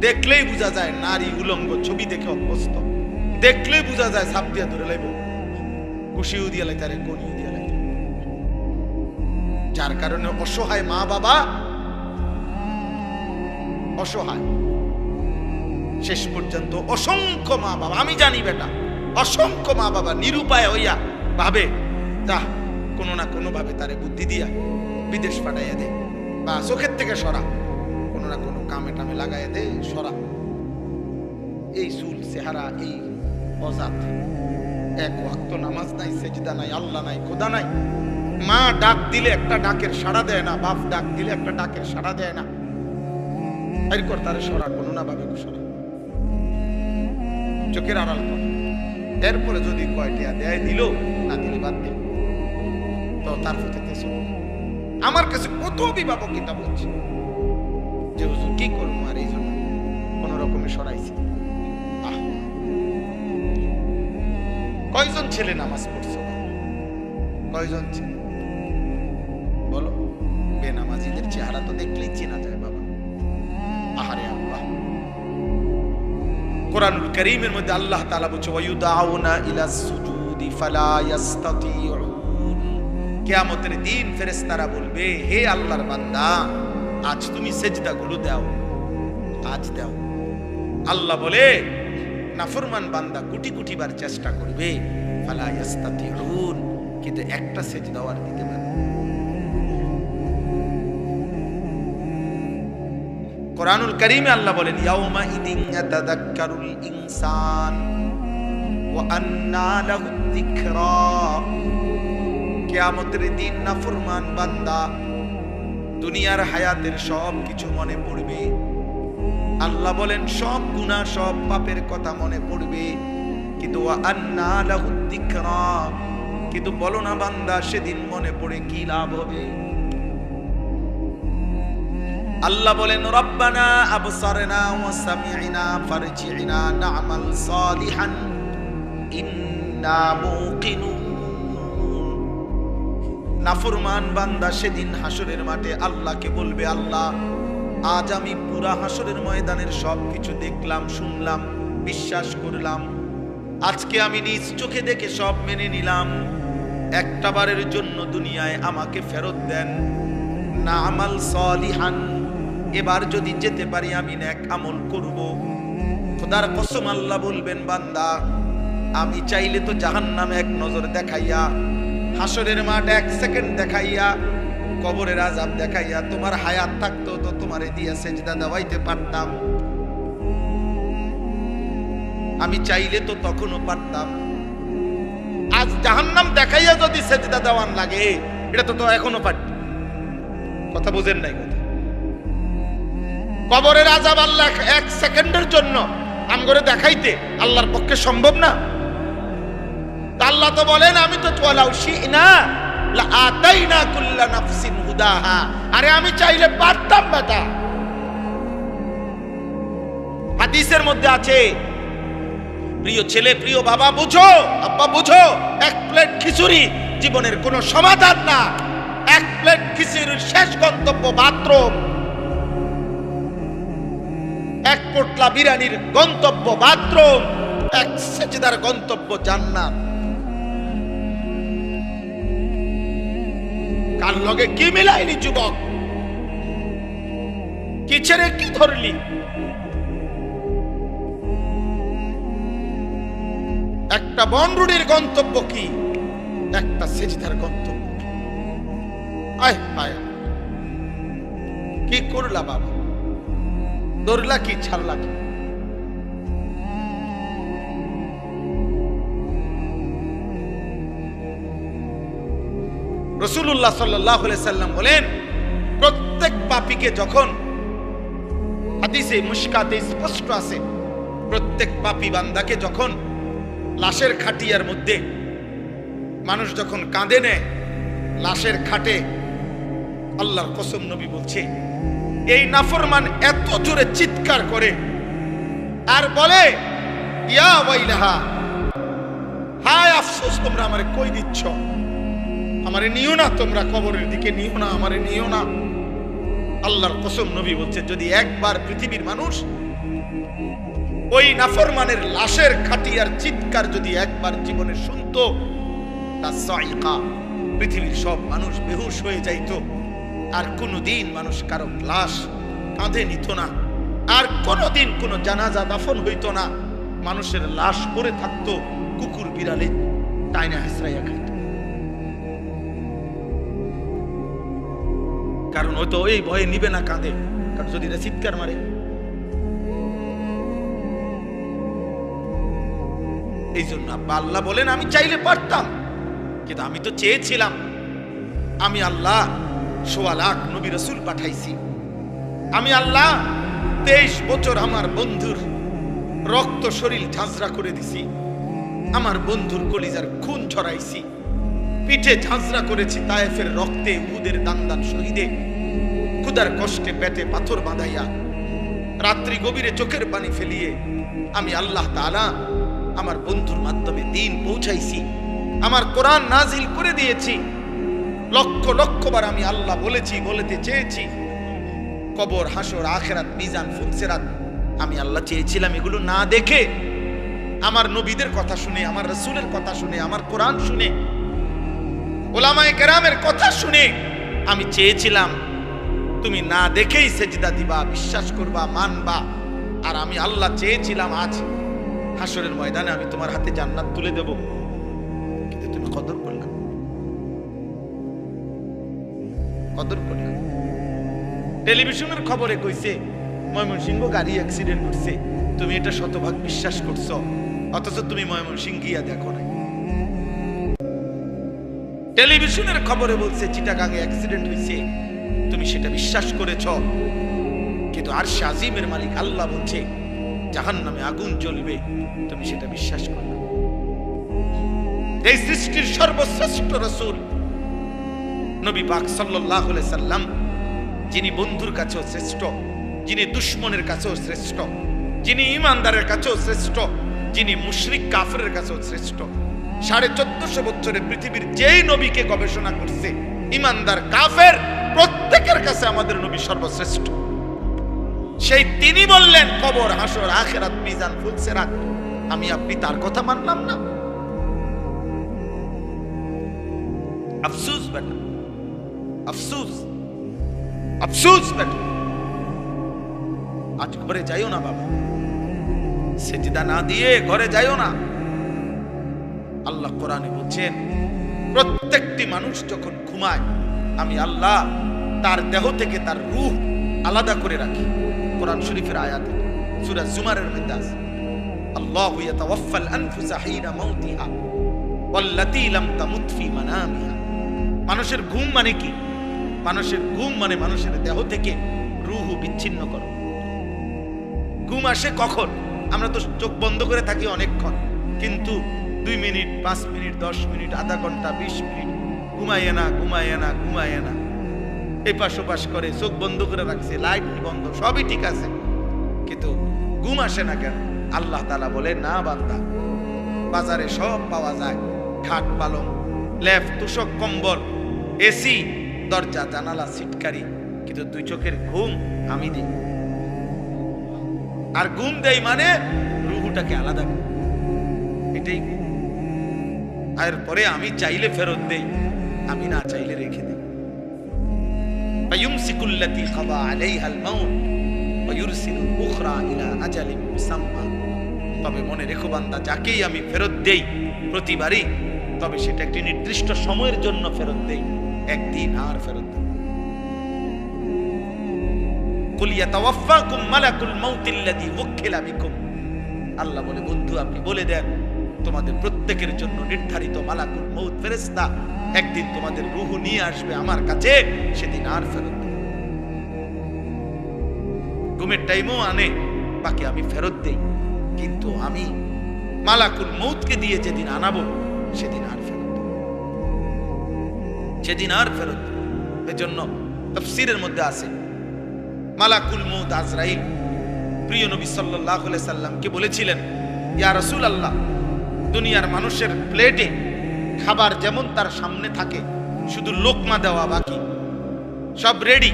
দেখলেই বোঝা যায় নারী উলঙ্গ ছবি দেখে অভ্যস্ত, দেখলেই বোঝা যায় সাপ দিয়া ধরে লাইব, কুশিও দিয়া লাইতারে, কনিও দিয়া লাইতারে। যার কারণে অসহায় মা বাবা অসহায়। শেষ পর্যন্ত অসংখ্য মা বাবা, আমি জানি বেটা, অসংখ্য মা বাবা নিরুপায় হইয়া ভাবে যা কোনো না কোনো ভাবে তারে বুদ্ধি দিয়া বিদেশ পাঠাইয়া দে, বা চোখের থেকে সরা, কোনো না কোনো কামে টামে লাগাইয়া দে, সরা। এই চুল চেহারা, এই অজাত, এক ওয়াক্ত নামাজ নাই, সেজদা নাই, আল্লাহ নাই, খোদা নাই। মা ডাক দিলে একটা ডাকের সাড়া দেয় না, বাপ ডাক দিলে একটা ডাকের সাড়া দেয় না। এরপর তারে সরা, কোনো না ভাবে সরা, চোখের আড়াল কর। এরপরে যদি কয়টিয়া দেয় দিল, না দিলে বাদ দে, তো তার প্রতি আমার কাছে কত অভিভাবক এটা বলছে যে হুজুর কি করবো, আর এই জন্য কোন রকমে সরাইছি। কয়জন ছেলে নামাজ পড়ছো? কয়জন ছেলে বলো? বেনামাজিদের চেহারা তো দেখলেই চেনা যায় বাবা। আহারে আল্লাহ, কোরআনুল কারীমের মধ্যে আল্লাহ তাআলা বলছে ওয়ায়ুদাউনা ইলাস সুজুদি ফালা ইস্তাতিউন। কিয়ামতের দিন ফেরেশতারা বলবে, হে আল্লাহর বান্দা, আজ তুমি সেজদাগুলো দাও, আজ দাও। আল্লাহ বলে নাফরমান বান্দা কোটি কোটি বার চেষ্টা করবে, ফালা ইস্তাতিউন, কিন্তু একটা সেজদাও আর দিতে পারবে না। কোরআনুল কারীমে আল্লাহ বলেন ইয়াউমা ইদিন ইয়াতাযাক্কারুল ইনসান ওয়া আন্না লাহু যিকরা। কিয়ামতের দিন নাফরমান বান্দা দুনিয়ার হায়াতের সব কিছু মনে পড়বে। আল্লাহ বলেন সব গুনাহ, সব পাপের কথা মনে পড়বে, কিন্তু ওয়া আন্না লাহু যিকরা, কিন্তু বলো না বান্দা সেদিন মনে পড়ে কি লাভ হবে? আল্লাহ বলেন রব্বানা আবসারনা ওয়া সামি'না ফারজি'না না'মাল সালিহান ইন্না মুকিনুন। নাফরমান বান্দা সেদিন হাসরের মাঠে আল্লাহকে বলবে, আল্লাহ আজ আমি পুরা হাসরের ময়দানের সব কিছু দেখলাম, শুনলাম, বিশ্বাস করলাম, আজকে আমি নিজ চোখে দেখে সব মেনে নিলাম, একটা বারের জন্য দুনিয়ায় আমাকে ফেরত দেন, না'মাল সালিহান, এবার যদি যেতে পারি আমি নেক আমল করব। খোদার কসম আল্লাহ বলবেন, বান্দা আমি চাইলে তো জাহান্নামে এক নজর দেখাইয়া, হাসরের মাঠ এক সেকেন্ড দেখাইয়া, কবরের আযাব দেখাইয়া, তোমার হায়াত থাকতো তো তোমারে দিয়া সেজদা দেওয়াইতে পারতাম, আমি চাইলে তো তখনও পারতাম। আজ জাহান্নাম দেখাইয়া যদি সেজদা দেওয়ান লাগে, এটা তো এখনো পারত। কথা বুঝেন নাই? কথা কবরের আযাব আল্লাহ এক সেকেন্ডের জন্য আমগরে দেখাইতে আল্লাহর পক্ষে সম্ভব না। আল্লাহ তো বলেন আমি তো ওয়ালাউ শি'না লা আতাইনা কুল্লা নাফসিন হুদাহা, আরে আমি চাইলে পারতাম বেটা। হাদিসের মধ্যে আছে, প্রিয় ছেলে, প্রিয় বাবা, বুঝো, আব্বা বুঝো, এক প্লেট খিচুড়ি জীবনের কোনো সমাধান না। এক প্লেট খিচুড়ির শেষ গন্তব্য বাথরুম, এক পোটলা বিরিয়ানির গন্তব্য বাথরুম, এক সেজদার গন্তব্য জান্নাত। কার লগে কি মিলাইনি যুবক? কি ছেড়ে কি ধরলি? একটা বনরুডির গন্তব্য কি, একটা সেজদার গন্তব্য কি? আয় আয়, কি করলা বাবা? ধরলা কি, ছাড়লা কি? রাসূলুল্লাহ সাল্লাল্লাহু আলাইহি সাল্লাম বলেন, প্রত্যেক পাপীকে যখন, হাদিসে মুশকাতে স্পষ্ট আছে, প্রত্যেক পাপী বান্দাকে যখন লাশের খাটিয়ার মধ্যে মানুষ যখন কাঁদে নেয়, লাশের খাটে, আল্লাহর কসম নবী বলছে, এই নাফরমান এত জোরে চিৎকার করে আর বলে, ইয়া ওয়াইলাহা, হায় আফসোস, তোমরা আমারে কই দিচ্ছ, আমারে নিও না, তোমরা কবরের দিকে নিও না, আমারে নিও না। আল্লাহর কসম নবী বলছে, যদি একবার পৃথিবীর মানুষ ওই নাফরমানের লাশের খাটিয়ার চিৎকার যদি একবার জীবনে শুনতো, তা সাইকা, পৃথিবীর সব মানুষ বেহুশ হয়ে যাইতো, আর কোনদিন মানুষ কারো লাশ কাঁধে নিত না, আর কোনোদিন কোনো জানাজা দাফন হইতো না, মানুষের লাশ পড়ে থাকতো, কুকুর বিড়ালে টাইনা হেসরাইয়া খাইত। কারণ ও তো এই ভয়ে নিবে না, কাঁদে, কারণ যদি এটা চিৎকার মারে। এই জন্য আল্লাহ বলেন আমি চাইলে পারতাম, কিন্তু আমি তো চেয়েছিলাম। আমি আল্লাহ ১৬ লাখ নবী রাসূল পাঠাইছি। আমি আল্লাহ ২৩ বছর আমার বন্ধুর রক্ত শরীর ঝাঁঝরা করে দিছি, আমার বন্ধুর কলিজার খুন ঝরাইছি, পিঠে ঝাঁঝরা করেছি তায়েফের রক্তে, উহুদের দান শহীদে, ক্ষুধার কষ্টে পেটে পাথর বাঁধাইয়া, রাত্রি গভীরে চোখের পানি ফেলিয়ে আমি আল্লাহ তাআলা আমার বন্ধুর মাধ্যমে দ্বীন পৌঁছাইছি, আমার কোরআন নাজিল করে দিয়েছি। লক্ষ লক্ষ বার আমি আল্লাহ বলেছি, বলতে চেয়েছি। কবর, হাসর, আখিরাত, মিজান, ফুলসিরাত আমি আল্লাহ চেয়েছিলাম। এগুলো না দেখে, আমার নবীদের কথা শুনে, আমার রাসূলের কথা শুনে, আমার কোরআন শুনে, উলামায়ে কেরামের কথা শুনে আমি চেয়েছিলাম তুমি না দেখেই সেজদা দিবা, বিশ্বাস করবা, মানবা। আর আমি আল্লাহ চেয়েছিলাম আজ হাসরের ময়দানে আমি তোমার হাতে জান্নাত তুলে দেব, কিন্তু তুমি কদর করলে, কদর করলে। টেলিভিশনের খবরে কইছে ময়মনসিংহ গাড়ি অ্যাক্সিডেন্ট করছে, তুমি এটা শতভাগ বিশ্বাস করছো, অথচ তুমি ময়মনসিংহ গিয়া দেখো নাই। টেলিভিশনের খবরে বলছে চিটাগাঙে অ্যাক্সিডেন্ট হয়েছে, তুমি সেটা বিশ্বাস করেছ, কিন্তু আরশে আজিমের মালিক আল্লাহ বলছে জাহান্নামে আগুন জ্বলবে, তুমি সেটা বিশ্বাস করো। এই সৃষ্টির সর্বশ্রেষ্ঠ রাসূল নবী পাক সাল্লাল্লাহু আলাইহি সাল্লাম, যিনি বন্ধুর কাছেও শ্রেষ্ঠ, যিনি দুশমনের কাছেও শ্রেষ্ঠ, যিনি ঈমানদারের কাছেও শ্রেষ্ঠ, যিনি মুশরিক কাফেরের কাছেও শ্রেষ্ঠ। 1450 বছরে পৃথিবীর যেই নবীকে গবেষণা করছে, ঈমানদার কাফের প্রত্যেকের কাছে আমাদের নবী সর্বশ্রেষ্ঠ। সেই তিনি বললেন কবর, হাসর, আখিরাত, মিজান, ফুলসিরাত, আমি আপনি তার কথা মানলাম না। আফসোস বেটা, আফসোস, আফসোস বেটা। আজ ঘরে যাইও না বাবা, সেজদা না দিয়ে ঘরে যাইও না। আল্লাহ কোরআনে বলছেন প্রত্যেকটি মানুষ যখন ঘুমায়, আমি আল্লাহ তার দেহ থেকে তার রূহ আলাদা করে রাখি। কোরআন শরীফের আয়াত, সূরা জুমারের মধ্যে আছে, আল্লাহু ইয়াতাওয়াফাল আনফুসা হিনা মাউতিহা ওয়াল্লাতী লাম তামুত ফি মানামিহা। মানুষের ঘুম মানে কি? মানুষের ঘুম মানে মানুষের দেহ থেকে রূহ বিচ্ছিন্ন করো। ঘুম আসে কখন? আমরা তো চোখ বন্ধ করে থাকি অনেকক্ষণ, কিন্তু 2 মিনিট, 5 মিনিট, 10 মিনিট, আধা ঘন্টা, 20 মিনিট ঘুমাইয়ে না, ঘুমাইয়ে না, ঘুমাইয়ে না, এপাশ ওপাশ করে, চোখ বন্ধ করে রাখছে, লাইট বন্ধ, সবই ঠিক আছে, কিন্তু ঘুম আসে না কেন? আল্লাহ তাআলা বলে না বান্দা, বাজারে সব পাওয়া যায়, খাট, পালং, লেপ, তুষক, কম্বল, এসি, দরজা, জানালা, সিটকারি, কিন্তু 2 চোখের ঘুম আমি দিই। আর ঘুম দেই মানে রূহটাকে আলাদা করি, এটাই। এরপরে আমি চাইলে ফেরত দেই, আমি না চাইলে রেখে দিই। ফায়ুমসিকুল্লাতী কাদা আলাইহাল মাউত ওয়া ইউরসিলুল উখরা ইলা আজালিন মুসাম্মা। তবে মনে রেখো বান্দা, যাকেই আমি ফেরত দেই প্রতিবারই, তবে সেটা একটি নির্দিষ্ট সময়ের জন্য ফেরত দেই, একদিন আর ফেরত দেই। কুল ইয়াতাওয়াফাকুম মালাকুল মাউতিল্লাযী ওয়াক্কিলা বিকুম। আল্লাহ বলে, বন্ধু আপনি বলে দেন তোমাদের প্রত্যেকের জন্য নির্ধারিত মালাকুল মউত ফেরেশতা একদিন তোমাদের রূহ নিয়ে আসবে আমার কাছে, সেদিন আর ফেরত দেব। ঘুমের টাইমও আনে, বাকি আমি ফেরত দেই, কিন্তু আমি মালাকুল মউতকে দিয়ে যেদিন আনাবো সেদিন আর ফেরত দেব, সেদিন আর ফেরত দেব। এজন্য তাফসীরের মধ্যে আছে মালাকুল মউত আজরাইল প্রিয় নবী সাল্লাল্লাহু আলাইহি সাল্লামকে বলেছিলেন, ইয়া রাসূলুল্লাহ, দুনিয়ার মানুষের প্লেটে খাবার যেমন তার সামনে থাকে, শুধু লোকমা দেওয়া বাকি, সব রেডি।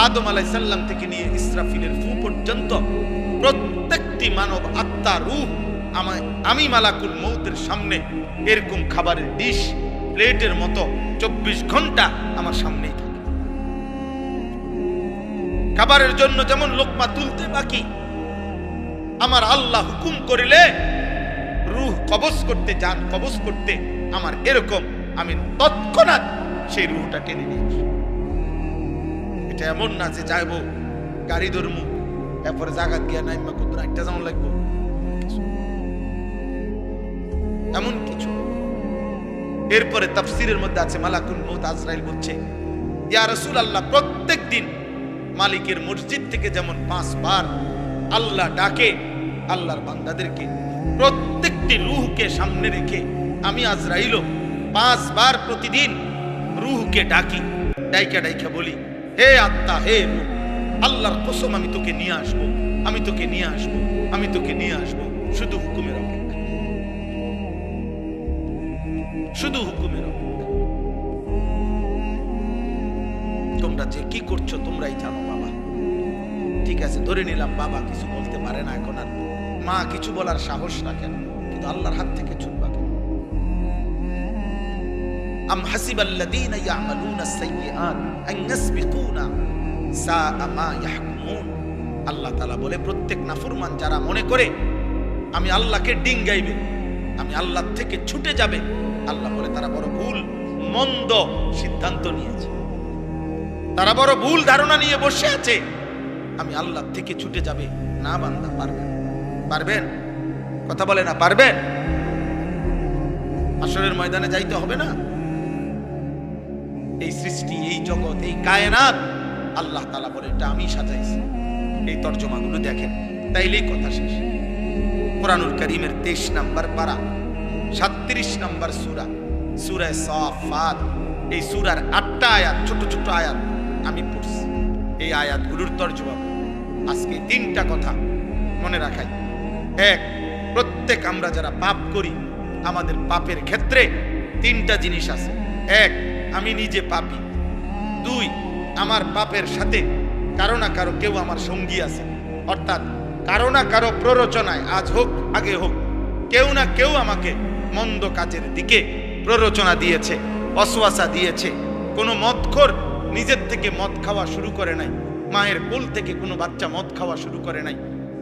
আদম আলাইহিস সালাম থেকে নিয়ে ইসরাফিলের ফু পর্যন্ত প্রত্যেকটি মানব আত্মা, রূহ আমি মালাকুল মউতের সামনে এরকম খাবারের ডিশ, প্লেটের মতো 24 ঘন্টা আমার সামনেই থাকে। খাবারের জন্য যেমন লোকমা তুলতে বাকি, আমার আল্লাহ হুকুম করিলে রূহ কবজ করতে, জান কবজ করতে আমার এরকম, আমি তৎক্ষণাৎ সেই রূহটা টেনে নিয়ে আসি। এটা এমন না যে যাইবো গাড়ি ধরমু এরপরে জায়গা গিয়া নাইমা কুদরা একটা যেমন লাগবো, এমন কিছু। এরপরে তাফসীরের মধ্যে আছে মালাকুল মউত আজরাইল বলছে, ইয়া রাসূলুল্লাহ, প্রত্যেক দিন মালিকের মসজিদ থেকে যেমন 5 বার আল্লাহ ডাকে আল্লাহর বান্দাদেরকে, প্রত্যেকটি রূহকে সামনে রেখে আমি আজরাইলও 5 বার প্রতিদিন রূহকে ডাকি, ডাইকা ডাইকা বলি, হে আত্মা, হে রূহ, আল্লাহর কসম আমি তোকে নিয়ে আসবো, আমি তোকে নিয়ে আসবো, আমি তোকে নিয়ে আসবো, শুধু হুকুমের অপেক্ষা, শুধু হুকুমের অপেক্ষা। তোমরা যে কি করছো তোমরাই জানো বাবা। ঠিক আছে, ধরে নিলাম বাবা কিছু বলতে পারে না এখন, আর মা কিছু বলার সাহস রাখেন, কিন্তু আল্লাহর হাত থেকে ছুটবা কেন? আম হাসিবাল্লাযীনা ইয়ামালুনা সাইয়্যাত আন ইয়াসবিকুনা সাআ মা ইয়াহকুমুন। আল্লাহ তাআলা বলে, প্রত্যেক নাফরমান যারা মনে করে আমি আল্লাহকে ডিঙ্গাইবে, আমি আল্লাহ থেকে ছুটে যাবে, আল্লাহ বলে তারা বড় ভুল মন্দ সিদ্ধান্ত নিয়েছে, তারা বড় ভুল ধারণা নিয়ে বসে আছে, আমি আল্লাহ থেকে ছুটে যাবে না। বান্দা পারবেন? পারবেন? কথা বলে না পারবেন? হাশরের ময়দানে যাইতে হবে না? এই সৃষ্টি, এই জগৎ, এই কায়নাত আল্লাহ তাআলা বলে এটা আমি সাজাইছি। এই তরজমাগুলো দেখেন, তাইলেই কথা শেষ। কোরআনুল কারীমের 23 নম্বর পারা 37 নম্বর সূরা, সূরা সাফাত। এই সূরার 8টা আয়াত, ছোট ছোট আয়াত আমি পড়ছি। এই আয়াতগুলোর তরজমা আজকে 3টা কথা মনে রাখাই। 1, প্রত্যেক আমরা যারা পাপ করি, আমাদের পাপের ক্ষেত্রে 3টা জিনিস আছে। 1, আমি নিজে পাপী। 2, আমার পাপের সাথে কারো না কারো কেউ আমার সঙ্গী আছে, অর্থাৎ কারো না কারো প্ররোচনায়, আজ হোক আগে হোক, কেউ না কেউ আমাকে মন্দ কাজের দিকে প্ররোচনা দিয়েছে, ওয়াসওয়াসা দিয়েছে। কোনো মদখোর নিজের থেকে মদ খাওয়া শুরু করে নাই, মায়ের কোল থেকে কোনো বাচ্চা মদ খাওয়া শুরু করে নাই,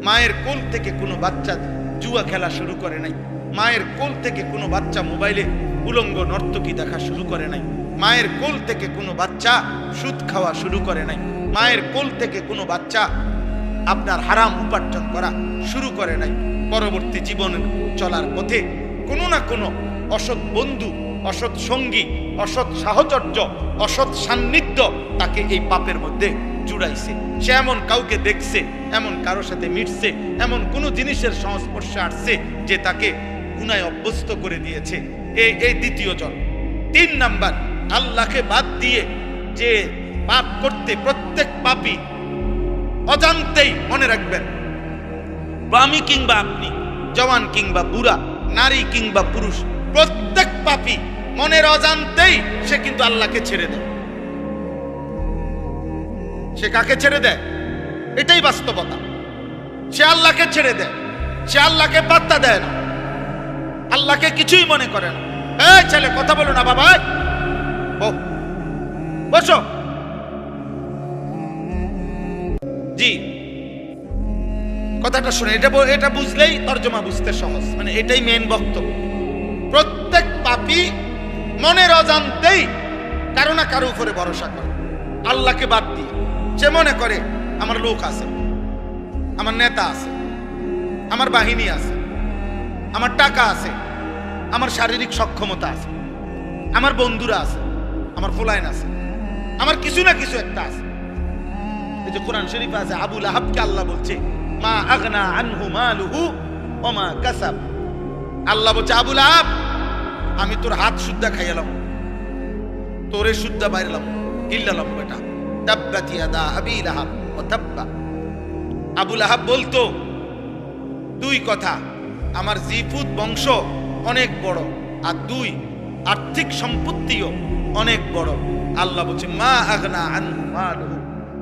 মায়ের কোল থেকে কোনো বাচ্চা জুয়া খেলা শুরু করে নাই, মায়ের কোল থেকে কোনো বাচ্চা মোবাইলে উলঙ্গ নর্তকী দেখা শুরু করে নাই, মায়ের কোল থেকে কোনো বাচ্চা সুদ খাওয়া শুরু করে নাই, মায়ের কোল থেকে কোনো বাচ্চা আপনার হারাম উপার্জন করা শুরু করে নাই। পরবর্তী জীবন চলার পথে কোনো না কোনো অসৎ বন্ধু, অসৎ সঙ্গী, অসৎ সাহচর্য, অসৎ সান্নিধ্য তাকে এই পাপের মধ্যে জুড়াইছে। সে এমন কাউকে দেখছে, এমন কারোর সাথে মিটছে, এমন কোনো জিনিসের সংস্পর্শে আসছে যে তাকে গুনায় অভ্যস্ত করে দিয়েছে। এই দ্বিতীয় জন। 3 নাম্বার, আল্লাহকে বাদ দিয়ে যে পাপ করতে, প্রত্যেক পাপী অজান্তেই, মনে রাখবেন, আমি কিংবা আপনি, জওয়ান কিংবা বুড়া, নারী কিংবা পুরুষ, প্রত্যেক পাপী মনের অজান্তেই সে কিন্তু আল্লাহকে ছেড়ে দেয়। সে কাকে ছেড়ে দেয়? এটাই বাস্তবতা। সে আল্লাহকে ছেড়ে দেয়, সে আল্লাহকে পাত্তা দেয় না, আল্লাহকে কিছুই মনে করে না। এই ছেলে কথা বলো না বাবা, বসো। জি, কথাটা শুনে, এটা বুঝলেই তরজমা বুঝতে সহজ, মানে এটাই মেন বক্তব্য। প্রত্যেক পাপী মনের অজান্তেই কারো না কারো উপরে ভরসা করে, আল্লাহকে বাদ দিয়ে। সে মনে করে আমার লোক আছে, আমার নেতা আছে, আমার বাহিনী আছে, আমার টাকা আছে, আমার শারীরিক সক্ষমতা আছে, আমার বন্ধুরা আছে, আমার ফলাইন আছে, আমার কিছু না কিছু একটা আছে। এই যে কোরআন শরীফে আছে, আবু লাহাবকে আল্লাহ বলছে মা আগনা আনহু মালুহু ওয়া মা কাসাব। আল্লাহ বলছে, আবু লাহাব, আমি তোর হাত সুদ্ধা খাইলাম, তোরে সুদ্ধা বাইরলাম, গিল্লালাম বেটা। তাব্বাত ইয়াদা আবি লাহাব ওয়া তাব্বা। আবু লাহাব বলতো 2 কথা, আমার জিফুত বংশ অনেক বড়, আর 2 আর্থিক সম্পত্তিও অনেক বড়। আল্লাহ বলছে মা আগনা আনহু মালুহু,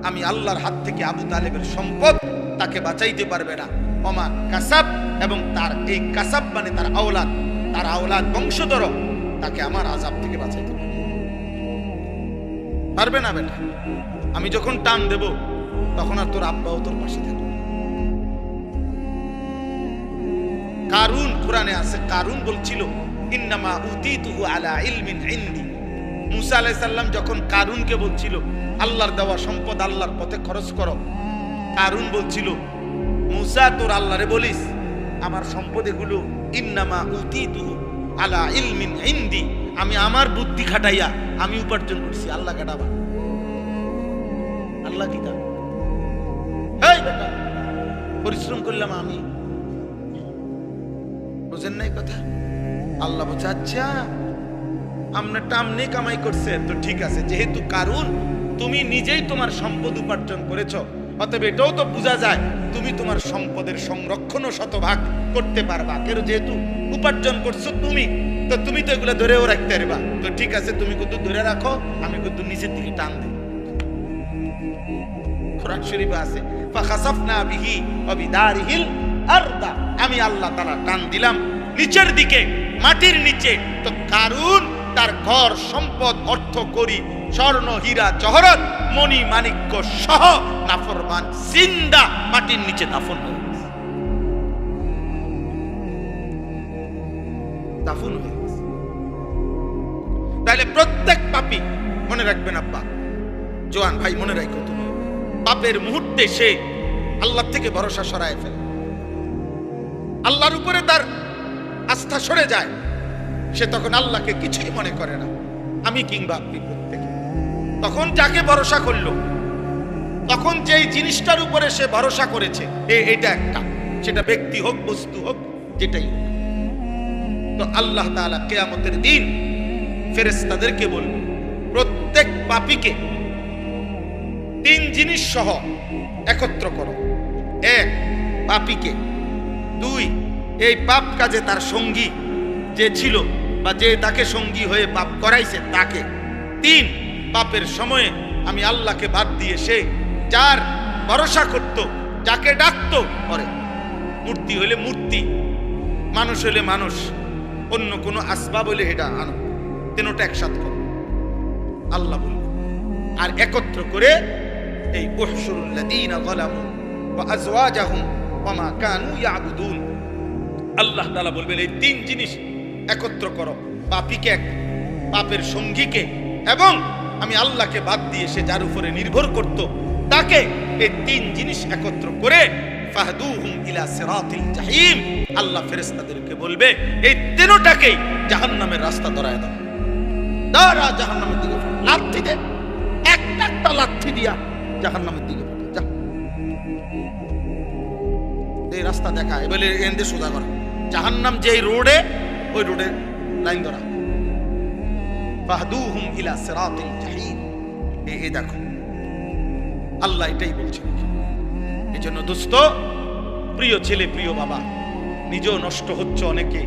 আমি আল্লাহর হাত থেকে আবু তালেবের সম্পদ তাকে বাঁচাইতে পারবে না। ওমা কাসাব, এবং তার এই কাসাব মানে তার আওলাদ বংশধর, তাকে আমার আযাব থেকে বাঁচাইতে পারবে না বেটা। আমি যখন টান দেব তখন আর তোর আব্বাও তোর পাশে থাকবে। কারুন, কোরআনে আছে, কারুন বলছিল ইন্নামা উতিতুহু আলা ইলমিন ইনদি। মুসা আলাইহিস সালাম যখন কারুনকে বলছিল আল্লাহর দেওয়া সম্পদ আল্লাহর পথে খরচ করো, কারুন বলছিল মুসা তোর আল্লাহরে বলিস আমার সম্পদ এগুলো ইন্নামা উতিতুহু আলা ইলমিন ইনদি, আমি আমার বুদ্ধি খাটাইয়া আমি উপার্জন করছি, আল্লাহ কাটাবা, আল্লাহ কি তা এই বেটা পরিশ্রম করলাম আমি, বুঝেন নাই কথা? আল্লাহ বলছে আচ্ছা আপনার টামনে কামাই করছে তো ঠিক আছে, যেহেতু কারুন তুমি নিজেই তোমার সম্পদ উপার্জন করেছ, অতএব এটাও তো বোঝা যায় তুমি তোমার সম্পদের সংরক্ষণও শতভাগ করতে পারবা, কেন যেহেতু উপার্জন করছো তুমি, তো তুমি তো এগুলো ধরেও রাখতে পারবা, তো ঠিক আছে তুমি কিন্তু ধরে রাখো, আমি কিন্তু নিচের দিকে টান দিই। কোরআন শরীফে আছে ফাখাসাফনা বিহি ওয়া বিদারিহিল আরদা, আমি আল্লাহ তাআলা টান দিলাম নিচের দিকে, মাটির নিচে। তো কারুন তার ঘর সম্পদ অর্থ করি স্বর্ণ হীরা জহরত মণি মাণিক্য সহ নাফরমান জিন্দা মাটির নিচে দাফন হয়ে গেছে, দাফন হয়ে গেছে। তাহলে প্রত্যেক পাপী মনে রাখবেন আব্বা, জোয়ান ভাই মনে রাখো, তুমি পাপের মুহূর্তে সে আল্লাহ থেকে ভরসা সরায় ফেলে, আল্লাহর উপরে তার আস্থা সরে যায়, সে তখন আল্লাহকে কিছুই মনে করে না, আমি কিংবা আপনি প্রত্যেকে। তখন যাকে ভরসা করলো, তখন যেই জিনিসটার উপরে সে ভরসা করেছে এটা একটা, সেটা ব্যক্তি হোক বস্তু হোক যেটাই হোক, তো আল্লাহ তাআলা কিয়ামতের দিন ফেরেশতাদেরকে বলবে প্রত্যেক পাপীকে তিন জিনিস সহ একত্র করো। এক, পাপীকে। দুই, এই পাপ কাজে তার সঙ্গী যে ছিল বা যে তাকে সঙ্গী হয়ে পাপ করাইছে তাকে। তিন, পাপের সময়ে আমি আল্লাহকে বাদ দিয়ে সে যার ভরসা করত, যাকে ডাকতো করে, মূর্তি হলে মূর্তি, মানুষ হলে মানুষ, অন্য কোনো আসবাব হলে এটা আনো, তিনটা একসাথে করো আল্লাহ বলবে। আর একত্র করে এই উহশুরুল লাযীনা যালামু ওয়া আযওয়াজাহুম ওয়া মা কানু ইয়াবুদুন, আল্লাহ তাআলা বলবেন এই তিন জিনিস একত্র করো, পাপীকে এক, পাপের সঙ্গীকে, এবং আমি আল্লাহকে বাদ দিয়ে সে যার উপরে নির্ভর করত তাকে, এই তিন জিনিস একত্র করে ফাহদুহুম ইলা সিরাতিল জাহিম, আল্লাহ ফেরেশতাদেরকে বলবে এই তিনটাকেই জাহান্নামের রাস্তা ধরায় দাও, দাঁড়া জাহান্নামের দিকে, লাথি দে, একটা লাথি দিয়া জাহান্নামের দিকে যা, এই রাস্তা দেখা, এবারে এন্ডে সোজা করা, জাহান্নাম যেই রোডে ওই রোডে লাইন ধরা, ফাহদুহুম ইলা সিরাতিল জাহিম। এই দেখো আল্লাহ এটাই বলছেন। এই জন্য দোস্ত, প্রিয় ছেলে প্রিয় বাবা, নিজেও নষ্ট হচ্ছে, অনেকে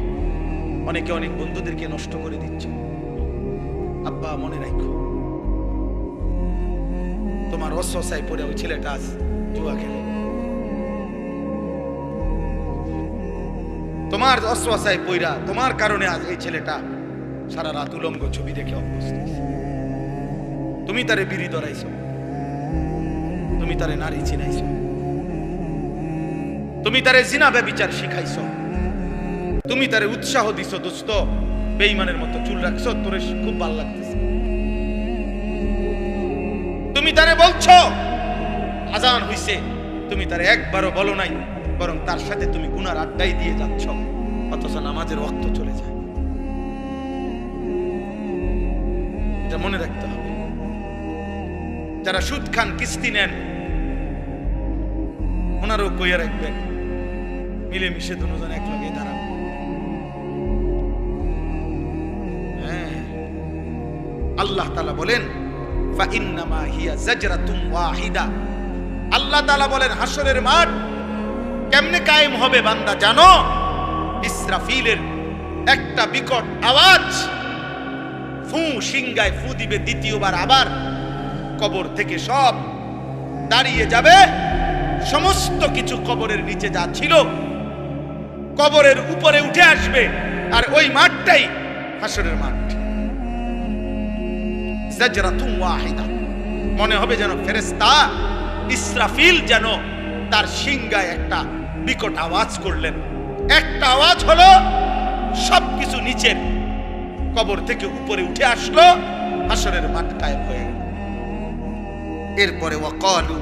অনেক বন্ধুদেরকে নষ্ট করে দিচ্ছে। আব্বা মনে রাখো, তোমার অসহায় পড়ে ওই ছেলেটা আজ জুয়া খেলে, তোমার অসহায় পইরা তোমার কারণে আজ এই ছেলেটা সারা রাত উলঙ্গ ছবি দেখে অভ্যস্ত। তুমি তারে বিড়ি ধরাইছো, তুমি তারে নারী চিনাইছো, তুমি তারে জিনা ব্যভিচার শিখাইছো, তুমি তারে উৎসাহ দিছো, দোস্ত বেঈমানের মতো চুল রাখছো, তোরে খুব ভালো লাগতেছে, তুমি তারে বলছো আজান হইছে, তুমি তারে একবারও বলো নাই, বরং তার সাথে তুমি গুনার আড্ডাই দিয়ে যাচ্ছ, অথচ নামাজের ওয়াক্ত চলে যায়। এটা মনে রাখতে হবে। যারা সুদ খান, কিস্তি নেন, ওনারও কইয়া রাখবেন, মিলেমিশে দুজন এক লগে দাঁড়াবো। হ্যাঁ, আল্লাহ তাআলা বলেন ফাইন্নামা হিয়া জাজরাতুম ওয়াহিদা, আল্লাহ তাআলা বলেন হাসরের মাঠ কেমনে কায়েম হবে বান্দা জানো? ইসরাফিলের একটা বিকট আওয়াজ, ফু সিংগায় ফু দিবে দ্বিতীয়বার, আবার কবর থেকে সব দাঁড়িয়ে যাবে, সমস্ত কিছু কবরের নিচে যা ছিল কবরের উপরে উঠে আসবে, আর ওই মাঠটাই হাসরের মাঠ। জাজরাতুম ওয়াহিদা, মনে হবে যেন ফেরেশতা ইসরাফিল যেন তার সিংহায় একটা বিকট আওয়াজ করলেন। একটা আওয়াজ হলো, সবকিছু নিচের কবর থেকে উপরে উঠে আসলো, হাসরের মাঠ কায়েম হয়ে গেল। এরপরে ওয়াকালু,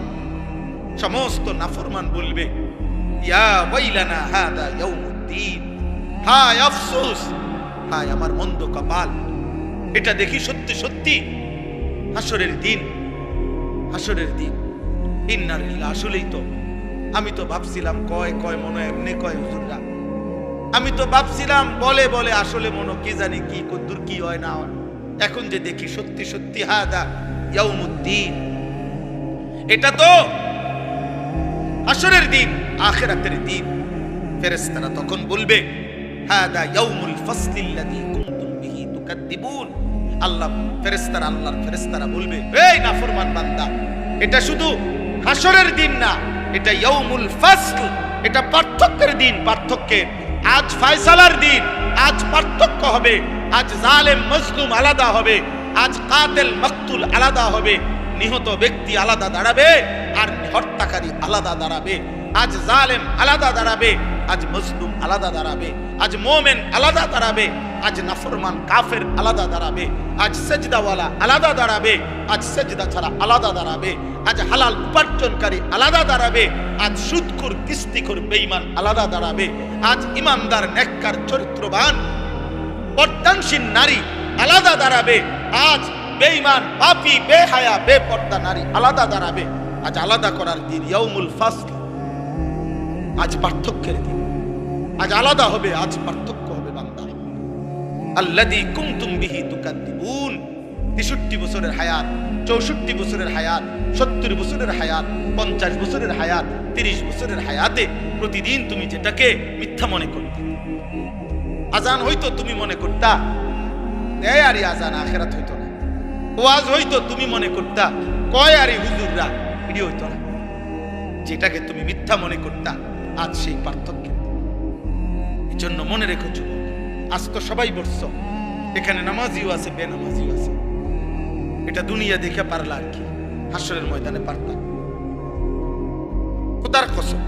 সমস্ত নাফরমান বলবে, ইয়া ওয়াইলানা হাদা ইয়াউমুদ্দিন, হায় আফসোস, হায় আমার মন্দ কপাল। এটা দেখি সত্যি সত্যি হাসরের দিন, হাসরের দিন। ইন্না লিল্লাহ, আসলেই তো আমি তো ভাবছিলাম কয় কয় মনে এমনি কয় হুজুররা, আমি তো ভাবছিলাম বলে বলে, আসলে মনে কি জানি কি কদ্দুর কি হয় না হয়। এখন যে দেখি সত্যি সত্যি হাদা ইয়াউমুদ্দিন, এটা তো হাসরের দিন, আখিরাতের দিন। ফেরেশতারা তখন বলবে, হাদা ইয়াউমুল ফাসলিল্লাযী কুনতুম বিহি তুকাদ্দিবুন। আল্লাহ ফেরেশতারা, আল্লাহর ফেরেশতারা বলবে, এই নাফরমান বান্দা, এটা শুধু হাসরের দিন না, এটা ইয়াউমুল ফাসল, এটা পার্থক্যের দিন, পার্থক্যের। আজ ফয়সালার দিন, আজ পার্থক্য হবে। আজ জালেম মজলুম আলাদা হবে, আজ কাতিল মাকতুল আলাদা হবে, নিহত ব্যক্তি আলাদা দাঁড়াবে আর হত্যাকারী আলাদা দাঁড়াবে। আজ জালেম আলাদা দাঁড়াবে, আজ মজলুম আলাদা দাঁড়াবে, আজ মুমিন আলাদা দাঁড়াবে, আজ নাফরমান কাফের আলাদা দাঁড়াবে, আজ সেজদাওয়ালা আলাদা দাঁড়াবে, আজ সেজদা ছাড়া আলাদা দাঁড়াবে, আজ হালাল উপার্জনকারী আলাদা দাঁড়াবে, আজ সুদখোর কিস্তিখোর বেঈমান আলাদা দাঁড়াবে, আজ ইমানদার নেককার চরিত্রবান পর্দানশীল নারী আলাদা দাঁড়াবে, আজ বেঈমান পাপী বেহায়া বেপর্দা নারী আলাদা দাঁড়াবে। আজ আলাদা করার দিন, ইয়াউমুল ফাসল। আজ পার্থক্যের দিন, আজ আলাদা হবে, আজ পার্থক্য হবে বান্দা। আল্লাযী কুনতুম বিহি তুকাদ্দিবুন। 63 বছরের হায়াত, 64 বছরের হায়াত, 70 বছরের হায়াত, 50 বছরের হায়াত, 30 বছরের হায়াতে প্রতিদিন তুমি যেটাকে মিথ্যা মনে করতে, আজান হইতো তুমি মনে করতা এই আরে আজান, আখিরাত হইতো না। ওয়াজ হইতো তুমি মনে করতা কয় আরে হুজুররা, এটি হইতো না। যেটাকে তুমি মিথ্যা মনে করতা, আজ সেই পার্থক্য। এই জন্য মনে রেখো যুবক, আজ তো সবাই বলছো, এখানে নামাজিও আছে, বেনামাজিও আছে। এটা দুনিয়া দেখে পারলা আর কি, হাসরের ময়দানে পারতাম। খোদার কসম,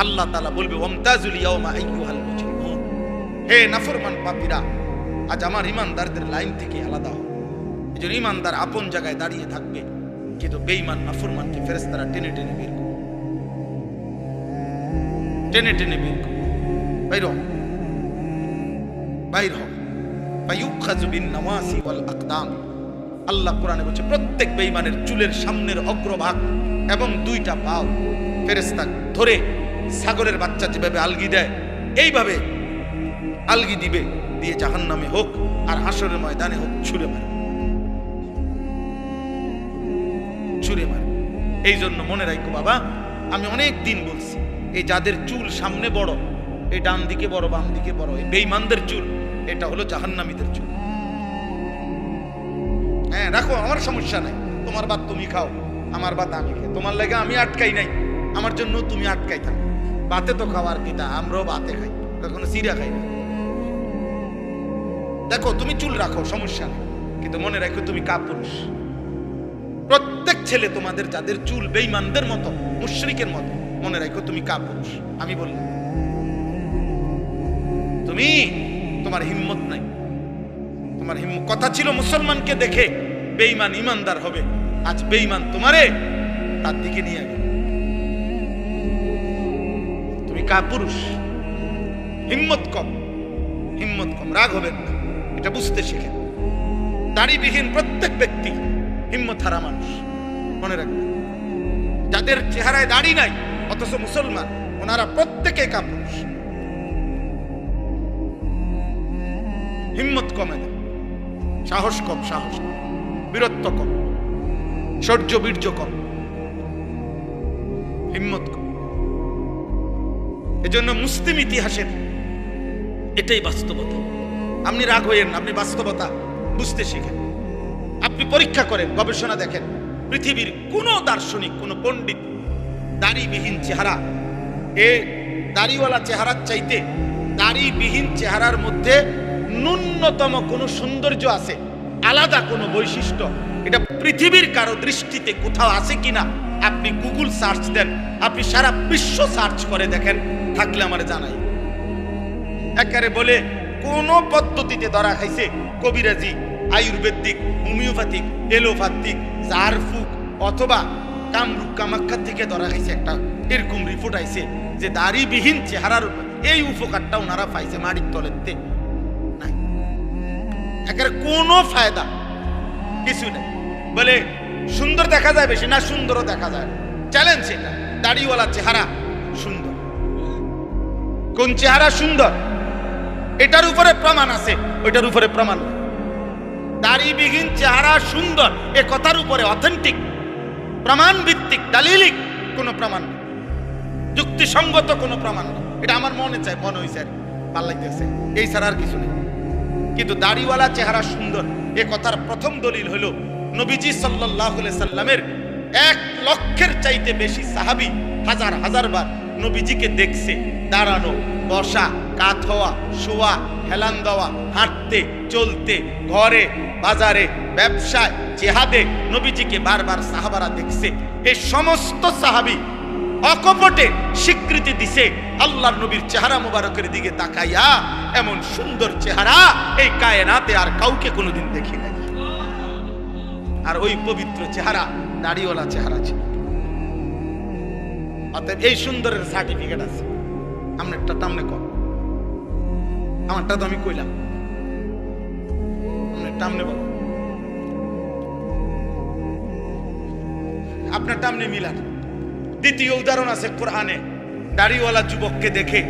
আল্লাহ তাআলা বলবে, ওয়ামতাজুল ইয়াওমা আইয়ুহাল মুজরিমুন। হে নাফরমান পাপীরা, আজ আমার ইমানদারদের লাইন থেকে আলাদা হও। এই জন্য ইমানদার আপন জায়গায় দাঁড়িয়ে থাকবে, কিন্তু বেঈমান নাফরমানকে ফেরেশতারা টেনে টেনে বের করবে, টেনে টেনে বের করবে। বাইর হও, বাইর হও। ফায়ুখাযু বিন নাওয়াসি ওয়াল আকদাম। আল্লাহ কোরআনে বলছে, প্রত্যেক বেঈমানের চুলের সামনের অগ্রভাগ এবং দুইটা পাও ফেরেশতা ধরে ছাগলের বাচ্চা যেভাবে আলগি দেয়, এইভাবে আলগি দিবে, দিয়ে জাহান্নামে হোক আর হাসরের ময়দানে হোক ছুঁড়ে মারে, ছুঁড়ে মারে। এই জন্য মনে রাখো বাবা, আমি অনেক দিন বলছি, এই যাদের চুল সামনে বড়, এই ডান দিকে বড় বাম দিকে বড়, এই বেঈমানদের চুল, এটা হলো জাহান্নামীদের চুল। হ্যাঁ রাখো, আমার সমস্যা নাই, তোমার ভাত তুমি খাও, আমার ভাত আমি খাই, তোমার লাগে আমি আটকাই নাই, আমার জন্য তুমি আটকাই থাকো। ভাতে তো খাওয়ার কিতা, আমরাও ভাতে খাই, কখনো চিড়া খাই না। দেখো তুমি চুল রাখো, সমস্যা নেই, কিন্তু মনে রাখো তুমি কাপুরুষ। প্রত্যেক ছেলে তোমাদের যাদের চুল বেঈমানদের মতো, মুশরিকের মতো, মনে রাখো তুমি কাপুরুষ। আমি বললাম তুমি, তোমার হিম্মত নাই, তোমার কথা ছিল মুসলমানকে দেখে বেঈমান ইমানদার হবে, আজ বেঈমান তোমারে তার দিকে নিয়ে গেল, তুমি কাপুরুষ। হিম্মত কম, হিম্মত কম, রাগ হবেন না, এটা বুঝতে শিখেন। দাড়িবিহীন প্রত্যেক ব্যক্তি হিম্মত হারা মানুষ, মনে রাখবেন। যাদের চেহারায় দাড়ি নাই অথচ মুসলমান, ওনারা প্রত্যেকে কাপুরুষ। হিম্মত কমে না, সাহস কম, সাহস কম, বীরত্ব কম, শৌর্য বীর্য কম, হিম্মত কম। এজন্য মুসলিম ইতিহাসের এটাই বাস্তবতা। আপনি রাগ হইয়েন না, আপনি বাস্তবতা বুঝতে শিখেন। আপনি পরীক্ষা করেন, গবেষণা দেখেন, পৃথিবীর কোন দার্শনিক, কোন পণ্ডিত দাড়িবিহীন চেহারা, এ দাড়িওয়ালা চেহারার চাইতে দাড়িবিহীন চেহারার মধ্যে ন্যূনতম কোন সৌন্দর্য আছে, আলাদা কোন বৈশিষ্ট্য, এটা পৃথিবীর কারো দৃষ্টিতে কোথাও আছে কিনা আপনি গুগল সার্চ দেন, আপনি সারা বিশ্ব সার্চ করে দেখেন, থাকলে আমার জানাই। একারে বলে কোন পদ্ধতিতে ধরা খাইছে কবিরাজি, আয়ুর্বেদিক, হোমিওপ্যাথিক, এলোপ্যাথিক, জারফুক অথবা কামরূপ কামাখ্যা থেকে ধরা খাইছে একটা এরকম রিপোর্ট আইছে যে দাড়িবিহীন চেহারার এই উপকারটা ওনারা পাইছে মাটির তলেতে নাই। একেবারে কোনো ফায়দা কিছু নেই। বলে সুন্দর দেখা যায় বেশি, না সুন্দরও দেখা যায়। চ্যালেঞ্জ এটা, দাড়িওয়ালা চেহারা সুন্দর। কোন চেহারা সুন্দর এটার উপরে প্রমাণ আছে, ওইটার উপরে প্রমাণ নেই। দাড়িবিহীন চেহারা সুন্দর এ কথার উপরে অথেন্টিক প্রমাণ ভিত্তিক দালিলিক কোনো প্রমাণ নেই, যুক্তিসঙ্গত কোনো প্রমাণ নেই। এটা আমার মনে চায়, মনে হয়েছে আর ভাল লাগতেছে, এই ছাড়া আর কিছু নেই। কিন্তু দাড়িওয়ালা চেহারা সুন্দর এ কথার প্রথম দলিল হলো নবীজি সাল্লাল্লাহু আলাইহি সাল্লামের 1 লক্ষের চাইতে বেশি সাহাবী হাজার হাজার বার নবীজিকে দেখছে দাঁড়ানো, বসা, কাত হওয়া, শোয়া, হেলান দেওয়া, হাঁটতে চলতে, ঘরে বাজারে ব্যবসায় জিহাদে নবীজিকে বারবার সাহাবারা দেখছে। এই সমস্ত সাহাবী অকপটে স্বীকৃতি দিছে আল্লাহর নবীর চেহারা মুবারকের দিকে তাকাইয়া, এমন সুন্দর চেহারা এই কায়নাতে আর কাউকে কোনোদিন দেখি নাই। আর ওই পবিত্র চেহারা দাড়িওয়ালা চেহারা ছিল। অতএব এই সুন্দরের সার্টিফিকেট আছে। আপনারটা টামনে কম, আমারটা তো আমি কইলাম, আপনার টামনে বল, আপনার টামনে মিলান। দ্বিতীয় উদাহরণ আছে কোরআনে, দাড়িওয়ালা যুবককে দেখে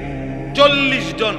40 জন